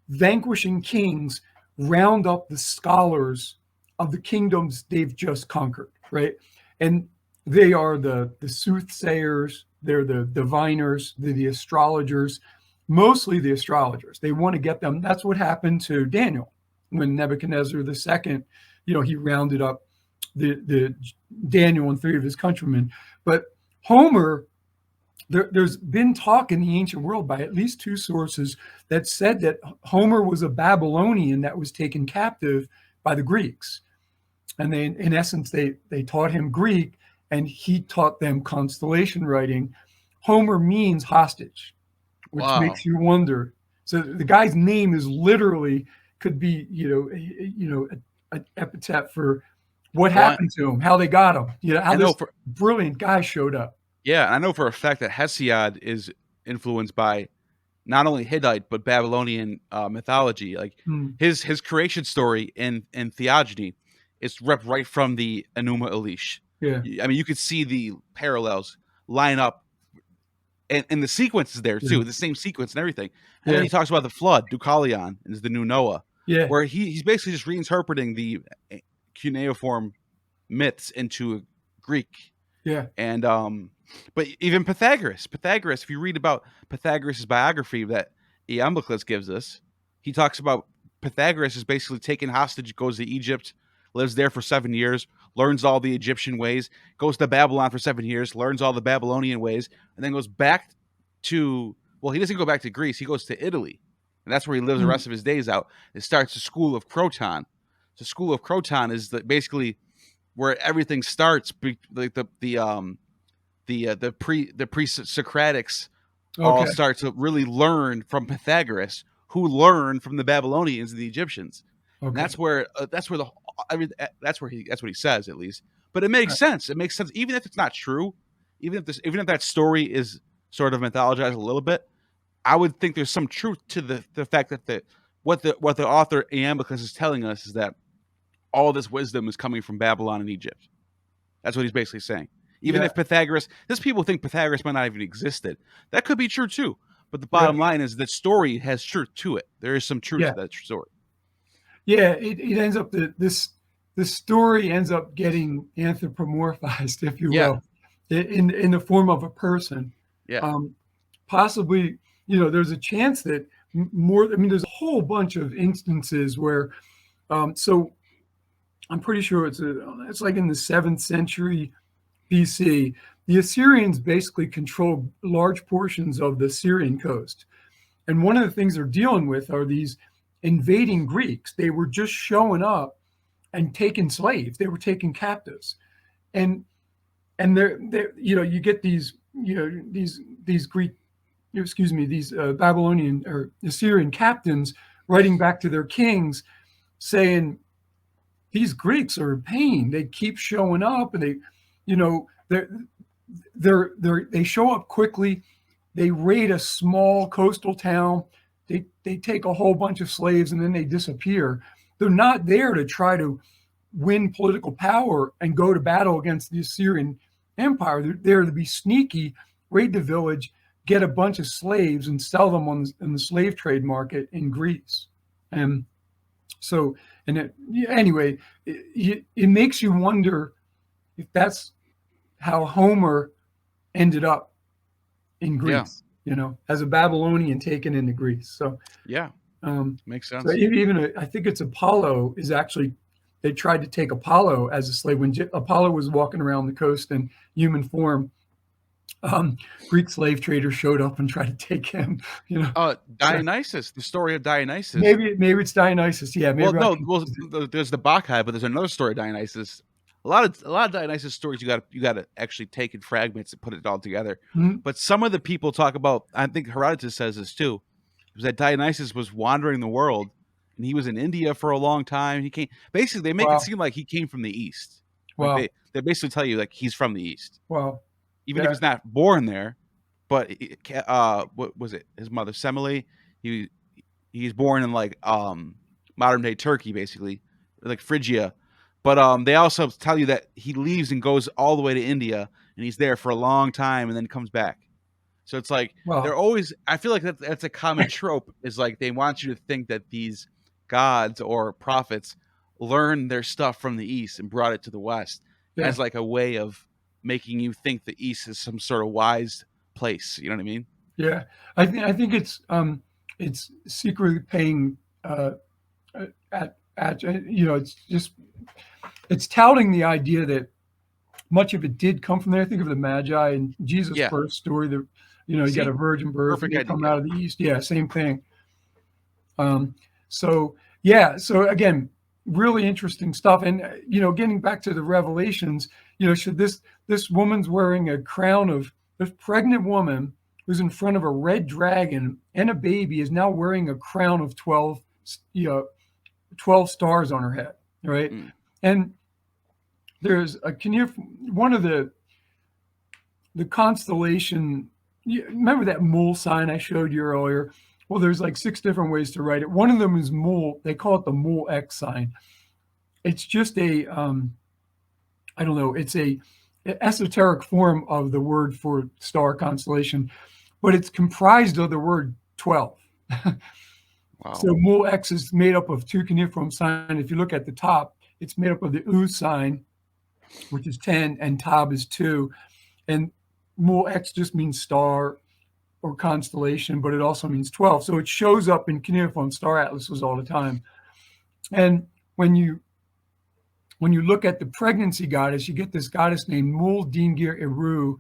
vanquishing kings round up the scholars of the kingdoms they've just conquered, right? And they are the soothsayers, they're the diviners, they're the astrologers, mostly the astrologers. They want to get them. That's what happened to Daniel when Nebuchadnezzar II, he rounded up the Daniel and 3 of his countrymen. But Homer, there's been talk in the ancient world by at least 2 sources that said that Homer was a Babylonian that was taken captive by the Greeks. And they, in essence, they taught him Greek, and he taught them constellation writing. Homer means hostage, which makes you wonder. So the guy's name is literally could be, an epithet for what happened to him, how they got him. How this brilliant guy showed up. Yeah, I know for a fact that Hesiod is influenced by not only Hittite but Babylonian mythology. Like his creation story in Theogony is ripped right from the Enuma Elish. Yeah, I mean, you could see the parallels line up, and the sequence is there too, the same sequence and everything. And then he talks about the flood. Deucalion is the new Noah. Yeah, where he's basically just reinterpreting the cuneiform myths into Greek. Yeah, and but even Pythagoras, if you read about Pythagoras' biography, that Iamblichus gives us. He talks about Pythagoras is basically taken hostage, goes to Egypt, lives there for 7 years, learns all the Egyptian ways, goes to Babylon for 7 years, learns all the Babylonian ways, and then goes back to, well, he doesn't go back to Greece, he goes to Italy. And that's where he lives the rest of his days out. It starts the School of Croton. The School of Croton is basically where everything starts, like the pre-Socratics all start to really learn from Pythagoras, who learned from the Babylonians and the Egyptians. And that's where that's what he says, at least. But it makes sense. It makes sense, even if it's not true, even if that story is sort of mythologized a little bit. I would think there's some truth to the fact that what the author Iamblichus is telling us is that all this wisdom is coming from Babylon and Egypt. That's what he's basically saying. Even if Pythagoras, there's people think Pythagoras might not even existed. That could be true too. But the bottom line is that story has truth to it. There is some truth to that story. Yeah, it ends up the story ends up getting anthropomorphized, if you will, in the form of a person. Yeah. Possibly, there's a chance that there's a whole bunch of instances where, so I'm pretty sure it's like in the 7th century BC, the Assyrians basically controlled large portions of the Syrian coast. And one of the things they're dealing with are these invading Greeks. They were just showing up and taking slaves. They were taking captives. And they're you get these, these Greek, these Babylonian or Assyrian captains writing back to their kings saying, these Greeks are a pain. They keep showing up, and they show up quickly. They raid a small coastal town. They take a whole bunch of slaves, and then they disappear. They're not there to try to win political power and go to battle against the Assyrian Empire. They're there to be sneaky, raid the village, get a bunch of slaves, and sell them in the slave trade market in Greece. And so, anyway, it makes you wonder if that's how Homer ended up in Greece, as a Babylonian taken into Greece. So makes sense. So even I think it's Apollo is actually, they tried to take Apollo as a slave when Apollo was walking around the coast in human form. Greek slave traders showed up and tried to take him. Dionysus, the story of Dionysus. Maybe it's Dionysus. Yeah. Maybe there's the Bacchae, but there's another story of Dionysus. A lot of Dionysus stories you got to actually take in fragments and put it all together. Mm-hmm. But some of the people talk about, I think Herodotus says this too, was that Dionysus was wandering the world, and he was in India for a long time. He came, basically they make it seem like he came from the East. Wow. Like they basically tell you like he's from the East. Wow. Even if he's not born there, but what was it? His mother Semele. He's born in like modern day Turkey, basically, like Phrygia. But they also tell you that he leaves and goes all the way to India, and he's there for a long time, and then comes back. So it's like they're always. I feel like that's a common trope. Is like they want you to think that these gods or prophets learned their stuff from the East and brought it to the West as like a way of making you think the East is some sort of wise place. You know what I mean? Yeah, I think it's secretly paying it's touting the idea that much of it did come from there. Think of the Magi and Jesus' first story. You got a virgin birth, they come out of the East. Yeah, same thing. So again, really interesting stuff. And getting back to the Revelations, should this woman's wearing a crown of this pregnant woman who's in front of a red dragon and a baby is now wearing a crown of 12 stars on her head, right? And there's one of the constellation, remember that mole sign I showed you earlier? Well, there's like 6 different ways to write it. One of them is mole. They call it the mole X sign. It's just a, I don't know, it's a esoteric form of the word for star constellation, but it's comprised of the word 12. Wow. So mole X is made up of 2 cuneiform signs. If you look at the top, it's made up of the U sign, which is 10, and Tab is 2. And mole X just means star. or constellation, but it also means 12. So it shows up in cuneiform star atlases all the time. And when you look at the pregnancy goddess, you get this goddess named Mul Dingir Eru,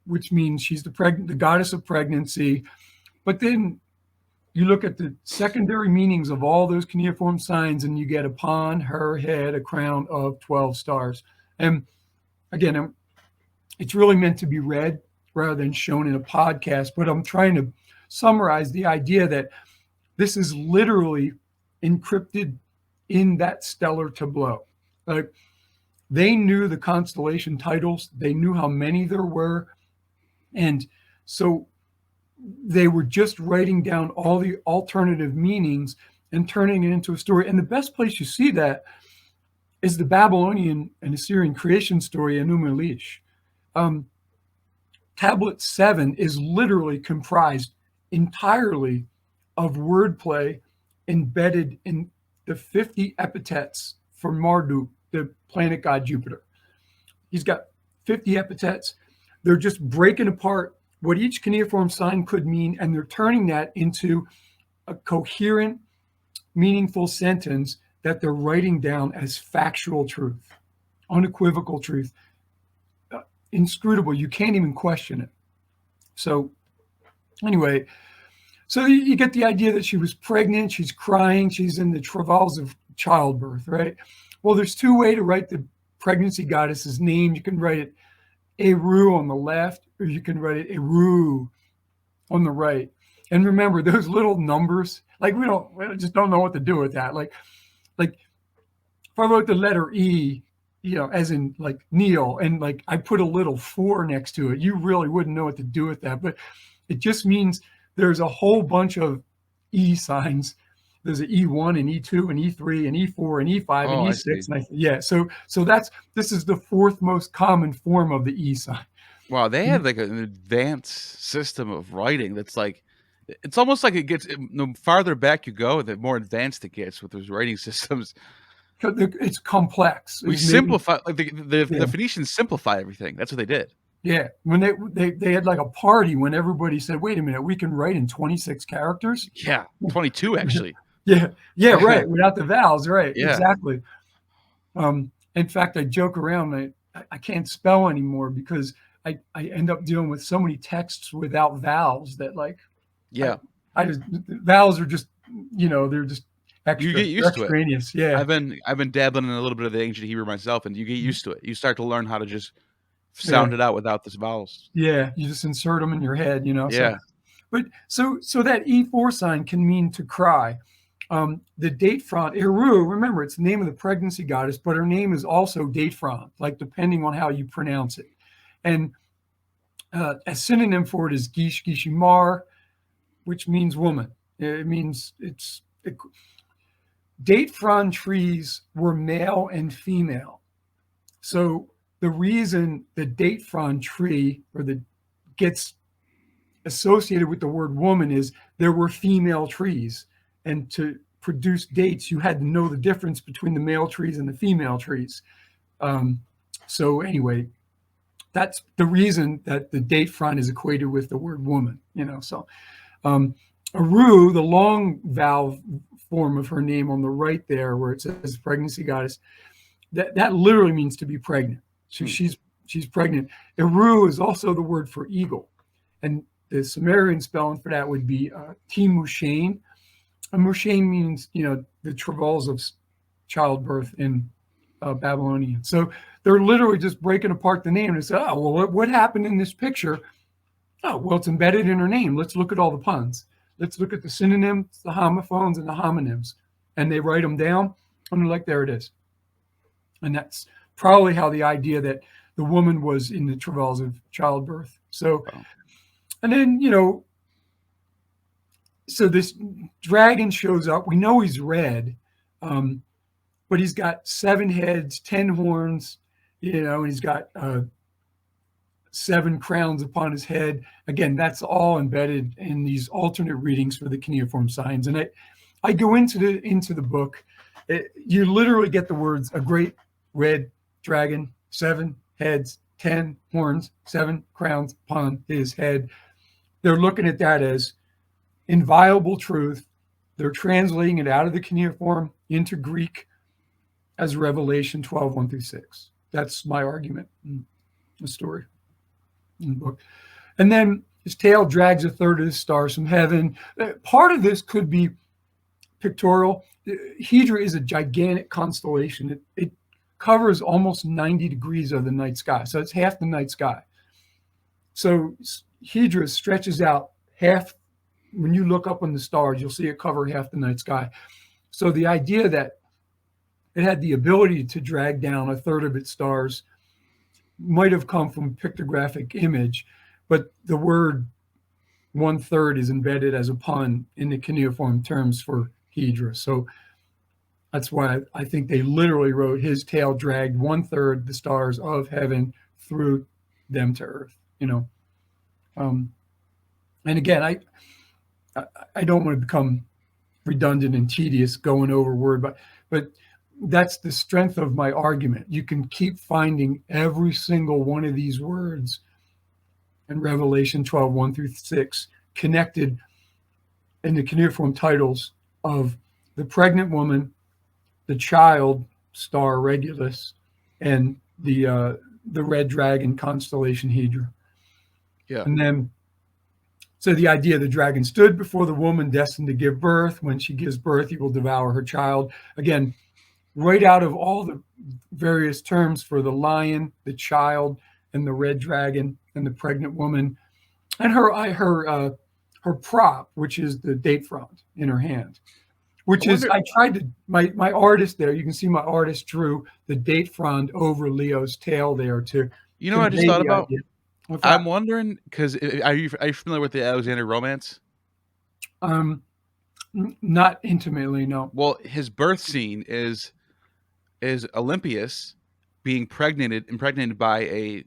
which means she's the goddess of pregnancy. But then you look at the secondary meanings of all those cuneiform signs, and you get upon her head a crown of 12 stars. And again, it's really meant to be read rather than shown in a podcast, but I'm trying to summarize the idea that this is literally encrypted in that stellar tableau. Like, they knew the constellation titles, they knew how many there were, and so they were just writing down all the alternative meanings and turning it into a story. And the best place you see that is the Babylonian and Assyrian creation story, Enuma Elish. Tablet 7 is literally comprised entirely of wordplay embedded in the 50 epithets for Marduk, the planet god Jupiter. He's got 50 epithets. They're just breaking apart what each cuneiform sign could mean, and they're turning that into a coherent, meaningful sentence that they're writing down as factual truth, unequivocal truth, inscrutable. You can't even question it. So anyway, so you get the idea that she was pregnant, she's crying, she's in the travails of childbirth, right? Well, there's two ways to write the pregnancy goddess's name. You can write it Eru on the left, or you can write it Eru on the right. And remember, those little numbers, like we just don't know what to do with that. Like if I wrote the letter E, as in like Neil, and like I put a little 4 next to it, you really wouldn't know what to do with that. But it just means there's a whole bunch of E signs. There's an E1 and E2 and E3 and E4 and E5 and E6. So this is the 4th most common form of the E sign. Wow, they have like an advanced system of writing that's like, it's almost like it gets, the farther back you go, the more advanced it gets with those writing systems. It's complex. We simplify, like the Phoenicians simplify everything. That's what they did. Yeah, when they had like a party when everybody said, "Wait a minute, we can write in 26 characters." Yeah, 22 actually. yeah, right. Without the vowels, right? Yeah. Exactly. In fact, I joke around. I can't spell anymore because I end up dealing with so many texts without vowels that I just, vowels are just they're just extra. You get used to it. Yeah, I've been dabbling in a little bit of the ancient Hebrew myself, and you get used to it. You start to learn how to just sound it out without the vowels. Yeah, you just insert them in your head, Yeah. So that E4 sign can mean to cry. The date front, Eru, remember, it's the name of the pregnancy goddess, but her name is also date front, like depending on how you pronounce it. And a synonym for it is Gish Gishimar, which means woman. It means date frond trees were male and female. So the reason the date frond tree gets associated with the word woman is there were female trees, and to produce dates, you had to know the difference between the male trees and the female trees. So anyway, that's the reason that the date frond is equated with the word woman. So Eru, the long vowel form of her name on the right there, where it says pregnancy goddess, that literally means to be pregnant. So she's pregnant. Eru is also the word for eagle, and the Sumerian spelling for that would be Timushain. And Mushain means the travails of childbirth in Babylonian. So they're literally just breaking apart the name and say, oh, well, what happened in this picture? Oh, well, it's embedded in her name. Let's look at all the puns. Let's look at the synonyms, the homophones, and the homonyms. And they write them down, and they're like, there it is. And that's probably how the idea that the woman was in the travails of childbirth. So, and then, so this dragon shows up. We know he's red, but he's got 7 heads, 10 horns, and he's got 7 crowns upon his head. Again, that's all embedded in these alternate readings for the cuneiform signs. And I go into the book. You literally get the words, a great red dragon, 7 heads, 10 horns, 7 crowns upon his head. they're looking at that as inviolable truth. They're translating it out of the cuneiform into Greek as Revelation 12, 1 through 6. That's my argument in the story, in the book. And then his tail drags a third of the stars from heaven. Part of this could be pictorial. Hydra is a gigantic constellation. It covers almost 90 degrees of the night sky. So it's half the night sky. So Hydra stretches out half. When you look up on the stars, you'll see it cover half the night sky. So the idea that it had the ability to drag down a third of its stars might have come from pictographic image, but the word 1/3 is embedded as a pun in the cuneiform terms for Hydra. So that's why I think they literally wrote his tail dragged 1/3 the stars of heaven through them to earth, and again, I don't want to become redundant and tedious going over word, but that's the strength of my argument. You can keep finding every single one of these words in Revelation 12, 1 through 6, connected in the cuneiform titles of the pregnant woman, the child star Regulus, and the red dragon constellation Hydra. Yeah. And then, so the idea the dragon stood before the woman destined to give birth. When she gives birth, he will devour her child. Again, right out of all the various terms for the lion, the child, and the red dragon, and the pregnant woman, and her prop, which is the date frond in her hand, which I tried to, my artist there, you can see my artist drew the date frond over Leo's tail there to. You know what I just thought about? I'm wondering, because are you familiar with the Alexander Romance? Not intimately, no. Well, his birth scene is Olympias being impregnated by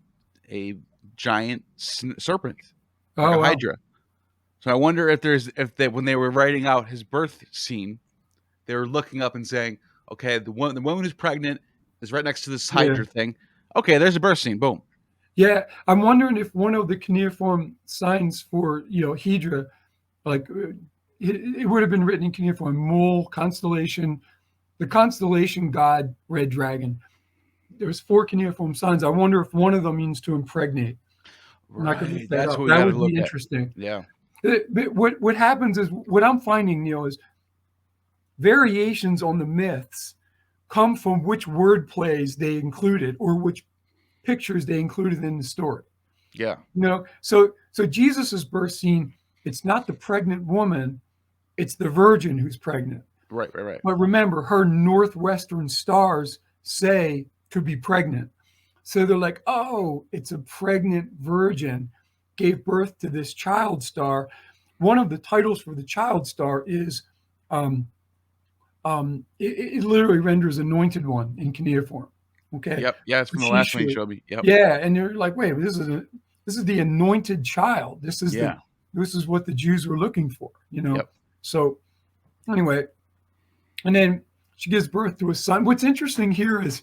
a giant serpent, like a hydra. So I wonder if when they were writing out his birth scene, they were looking up and saying, okay, the woman who's pregnant is right next to this hydra thing. Okay, there's a birth scene. Boom. Yeah, I'm wondering if one of the cuneiform signs for Hydra, like it would have been written in cuneiform, mole, constellation, the constellation god, red dragon. There's 4 cuneiform signs. I wonder if one of them means to impregnate. Right, that's what that would be interesting. Yeah. What happens is, what I'm finding, Neil, is variations on the myths come from which word plays they included or which pictures they included in the story. Yeah. So Jesus's birth scene, it's not the pregnant woman, it's the virgin who's pregnant. Right. But remember, her northwestern stars say to be pregnant. So they're like, oh, it's a pregnant virgin gave birth to this child star. One of the titles for the child star is it literally renders anointed one in cuneiform. Okay. Yep. Yeah, it's from the last one you showed me. Yep. Yeah, and you're like, wait, this is the anointed child. This is what the Jews were looking for, Yep. So anyway, and then she gives birth to a son. What's interesting here is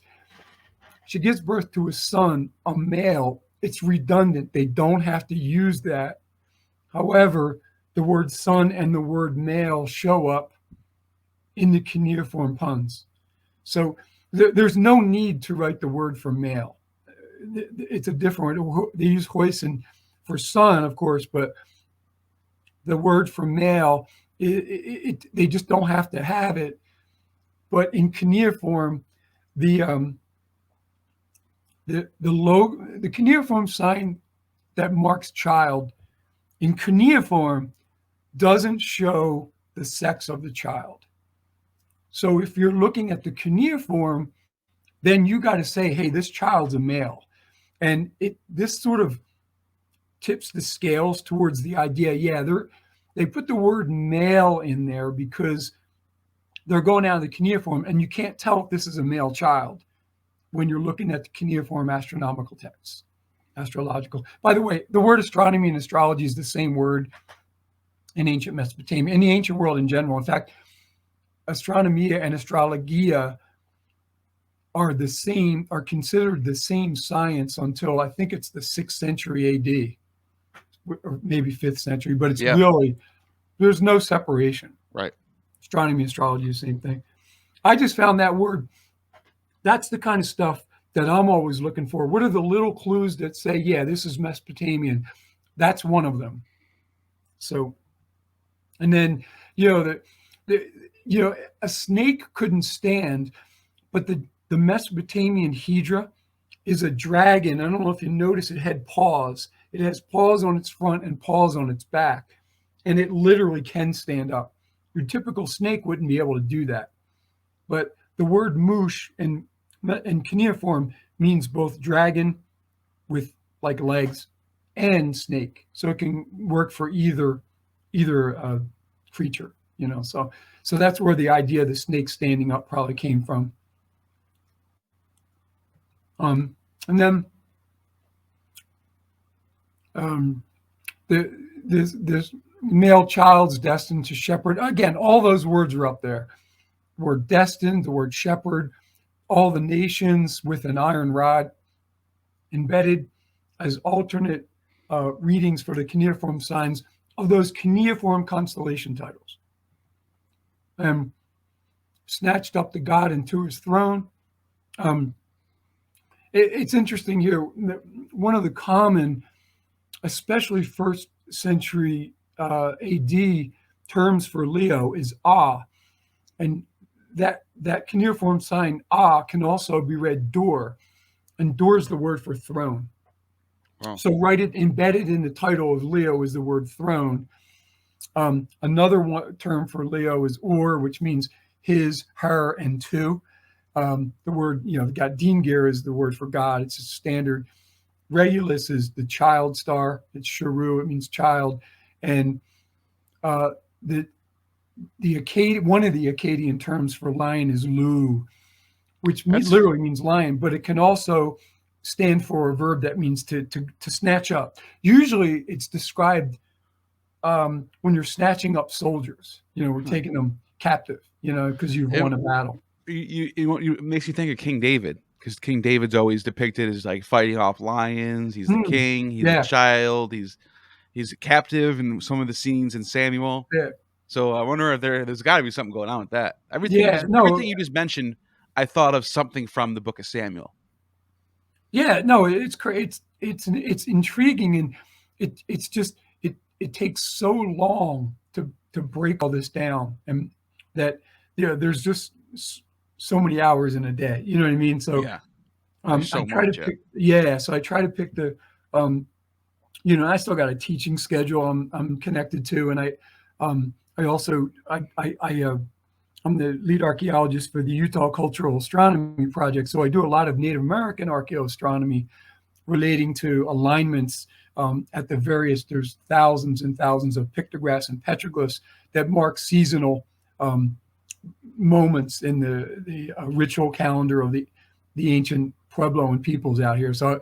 she gives birth to a son, a male. It's redundant. They don't have to use that. However, the word son and the word male show up in the cuneiform puns. So there's no need to write the word for male. It's a different word. They use hoisin for son, of course, but the word for male, they just don't have to have it. But in cuneiform, the cuneiform sign that marks child in cuneiform doesn't show the sex of the child. So if you're looking at the cuneiform, then you got to say, hey, this child's a male. And this sort of tips the scales towards the idea, they put the word male in there because they're going out of the cuneiform, and you can't tell if this is a male child when you're looking at the cuneiform astronomical texts, astrological. By the way, the word astronomy and astrology is the same word in ancient Mesopotamia, in the ancient world in general. In fact, astronomia and astrologia are considered the same science until I think it's the 6th century AD. or maybe 5th century, but it's Yeah. really, there's no separation. Right. Astronomy, astrology, the same thing. I just found that word. That's the kind of stuff that I'm always looking for. What are the little clues that say, yeah, this is Mesopotamian? That's one of them. So, and then, a snake couldn't stand, but the Mesopotamian Hydra is a dragon. I don't know if you notice, it had paws. It has paws on its front and paws on its back, and it literally can stand up. Your typical snake wouldn't be able to do that. But the word moosh in cuneiform means both dragon with like legs and snake, so it can work for either creature. So that's where the idea of the snake standing up probably came from. And then this male child's destined to shepherd. Again, all those words are up there. The word destined, the word shepherd, all the nations with an iron rod, embedded as alternate readings for the cuneiform signs of those cuneiform constellation titles. Snatched up the god into his throne. It's interesting here. One of the common, especially 1st century AD terms for Leo is Ah. And that cuneiform sign Ah can also be read Dor. And Dor is the word for throne. Wow. So embedded in the title of Leo is the word throne. Another term for Leo is Or, which means his, her, and two. The word, got Dingir is the word for God. It's a standard. Regulus is the child star. It's Sharu. It means child. And the Akkadian, one of the Akkadian terms for lion is Lu, which literally means lion, but it can also stand for a verb that means to snatch up. Usually it's described when you're snatching up soldiers. We're taking them captive, because you've won a battle. It makes you think of King David, because King David's always depicted as like fighting off lions. He's the king. He's a child. He's a captive in some of the scenes in Samuel. Yeah. So I wonder if there's got to be something going on with that. Everything you just mentioned, I thought of something from the Book of Samuel. Yeah, no, it's great. It's intriguing, and it's just it takes so long to break all this down, and that there's just so many hours in a day. You know what I mean? So yeah, I try to pick the I still got a teaching schedule I'm connected to, and I also I'm the lead archaeologist for the Utah Cultural Astronomy Project, so I do a lot of Native American archaeoastronomy relating to alignments at the various. There's thousands and thousands of pictographs and petroglyphs that mark seasonal moments in the ritual calendar of the ancient Puebloan peoples out here. So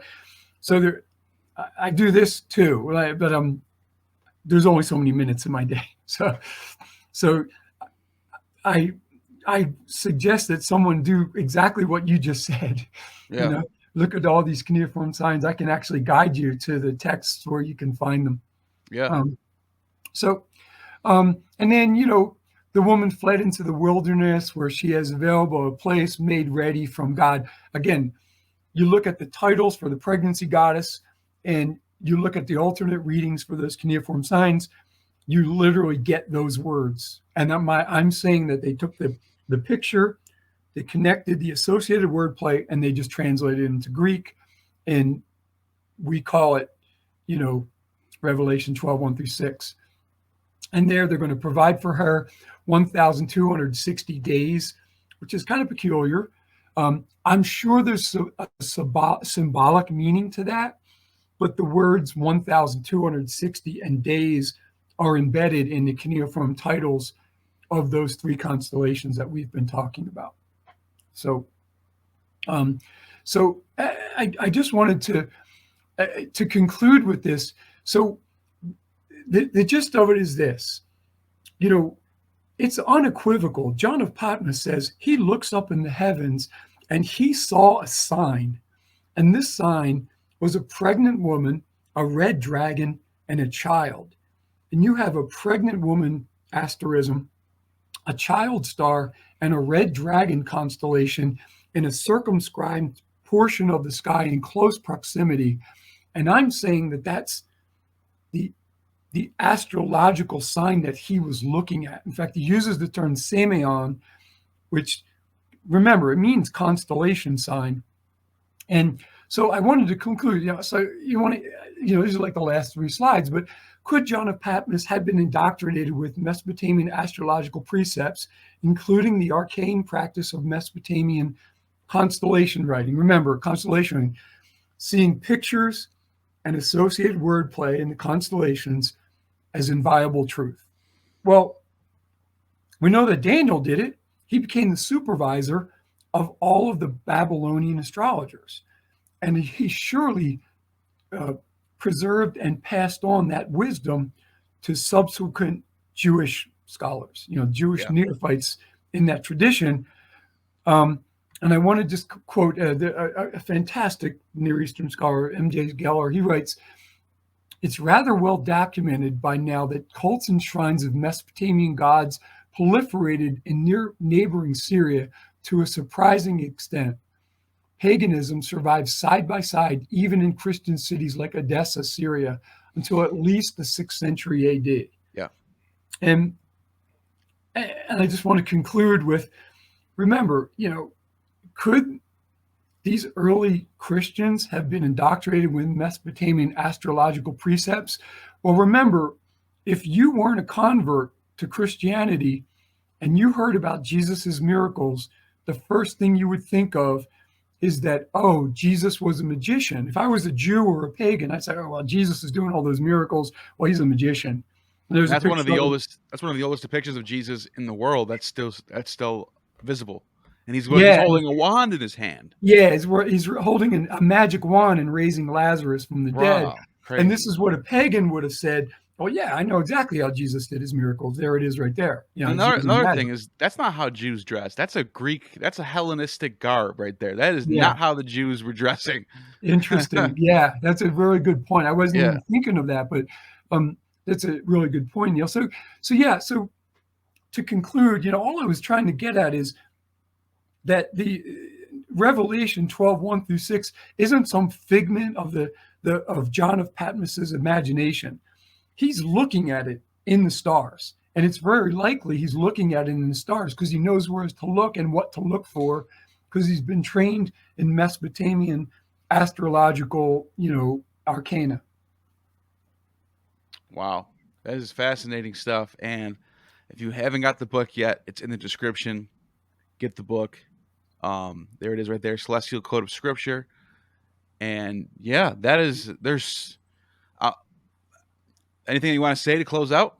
there, I do this too, but there's only so many minutes in my day. So I suggest that someone do exactly what you just said. Yeah. Look at all these cuneiform signs. I can actually guide you to the texts where you can find them. Yeah. And then, the woman fled into the wilderness where she has available a place made ready from God. Again, you look at the titles for the pregnancy goddess, and you look at the alternate readings for those cuneiform signs, you literally get those words. And I'm saying that they took the picture, they connected the associated wordplay, and they just translated it into Greek. And we call it, Revelation 12:1-6. And they're going to provide for her 1,260 days, which is kind of peculiar. I'm sure there's a symbolic meaning to that, but the words 1,260 and days are embedded in the cuneiform titles of those three constellations that we've been talking about. So I just wanted to conclude with this. So the gist of it is this, it's unequivocal. John of Patmos says he looks up in the heavens and he saw a sign. And this sign was a pregnant woman, a red dragon, and a child. And you have a pregnant woman asterism, a child star, and a red dragon constellation in a circumscribed portion of the sky in close proximity. And I'm saying that that's the astrological sign that he was looking at. In fact, he uses the term Semeion, which, remember, it means constellation sign. And so I wanted to conclude, so you want to, these are like the last 3 slides, but could John of Patmos have been indoctrinated with Mesopotamian astrological precepts, including the arcane practice of Mesopotamian constellation writing? Remember, constellation writing, seeing pictures and associated wordplay in the constellations as inviolable truth. Well, we know that Daniel did it. He became the supervisor of all of the Babylonian astrologers. And he surely preserved and passed on that wisdom to subsequent Jewish scholars, Jewish neophytes in that tradition. And I want to just quote a fantastic Near Eastern scholar, M.J. Geller. He writes, "It's rather well documented by now that cults and shrines of Mesopotamian gods proliferated in near neighboring Syria to a surprising extent. Paganism survived side by side even in Christian cities like Edessa, Syria, until at least the 6th century AD." Yeah. And I just want to conclude with, remember, could these early Christians have been indoctrinated with Mesopotamian astrological precepts? Well, remember, if you weren't a convert to Christianity and you heard about Jesus's miracles, the first thing you would think of is that, oh, Jesus was a magician. If I was a Jew or a pagan, I'd say, oh, well, Jesus is doing all those miracles. Well, he's a magician. That's one of the oldest depictions of Jesus in the world. That's still visible. And he's holding a wand in his hand. Yeah, he's holding a magic wand and raising Lazarus from the dead. Crazy. And this is what a pagan would have said. Oh, yeah, I know exactly how Jesus did his miracles. There it is right there. Another thing is, that's not how Jews dress. That's a Hellenistic garb right there. That is not how the Jews were dressing. Interesting. Yeah, that's a very good point. I wasn't even thinking of that, but that's a really good point, Neil. So to conclude, all I was trying to get at is that the Revelation 12:1-6 isn't some figment of John of Patmos's imagination. He's looking at it in the stars, and it's very likely he's looking at it in the stars because he knows where to look and what to look for, because he's been trained in Mesopotamian astrological, arcana. Wow, that is fascinating stuff. And if you haven't got the book yet, it's in the description. Get the book. There it is right there, Celestial Code of Scripture. And yeah, there's anything you want to say to close out?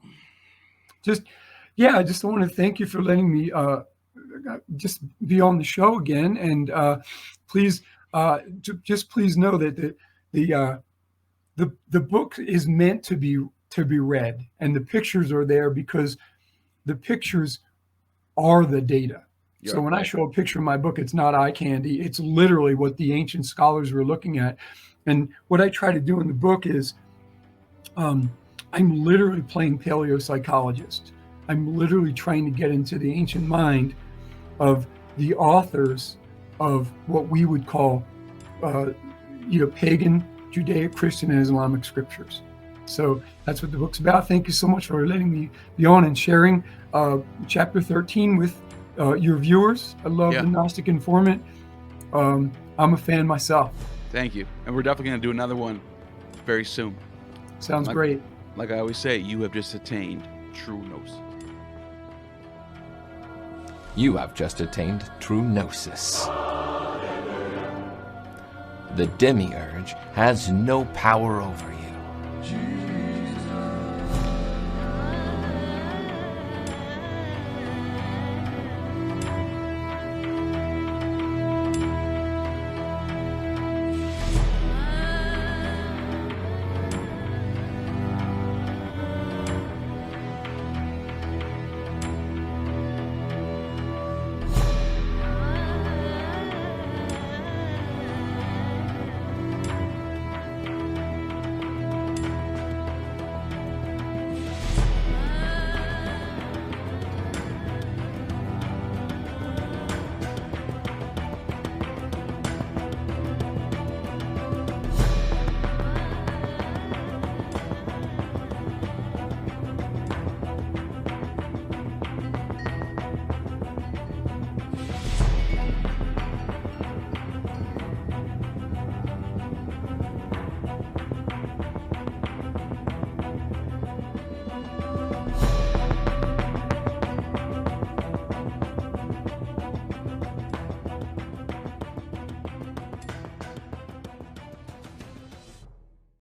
I just want to thank you for letting me just be on the show again. And please know that the book is meant to be read, and the pictures are there because the pictures are the data. So when I show a picture in my book, it's not eye candy. It's literally what the ancient scholars were looking at. And what I try to do in the book is I'm literally playing paleopsychologist. I'm literally trying to get into the ancient mind of the authors of what we would call pagan, Judaic, Christian, and Islamic scriptures. So that's what the book's about. Thank you so much for letting me be on and sharing chapter 13 with your viewers. I love the Gnostic Informant. I'm a fan myself. Thank you. And we're definitely going to do another one very soon. Sounds great. Like I always say, you have just attained true gnosis. You have just attained true gnosis. The demiurge has no power over you.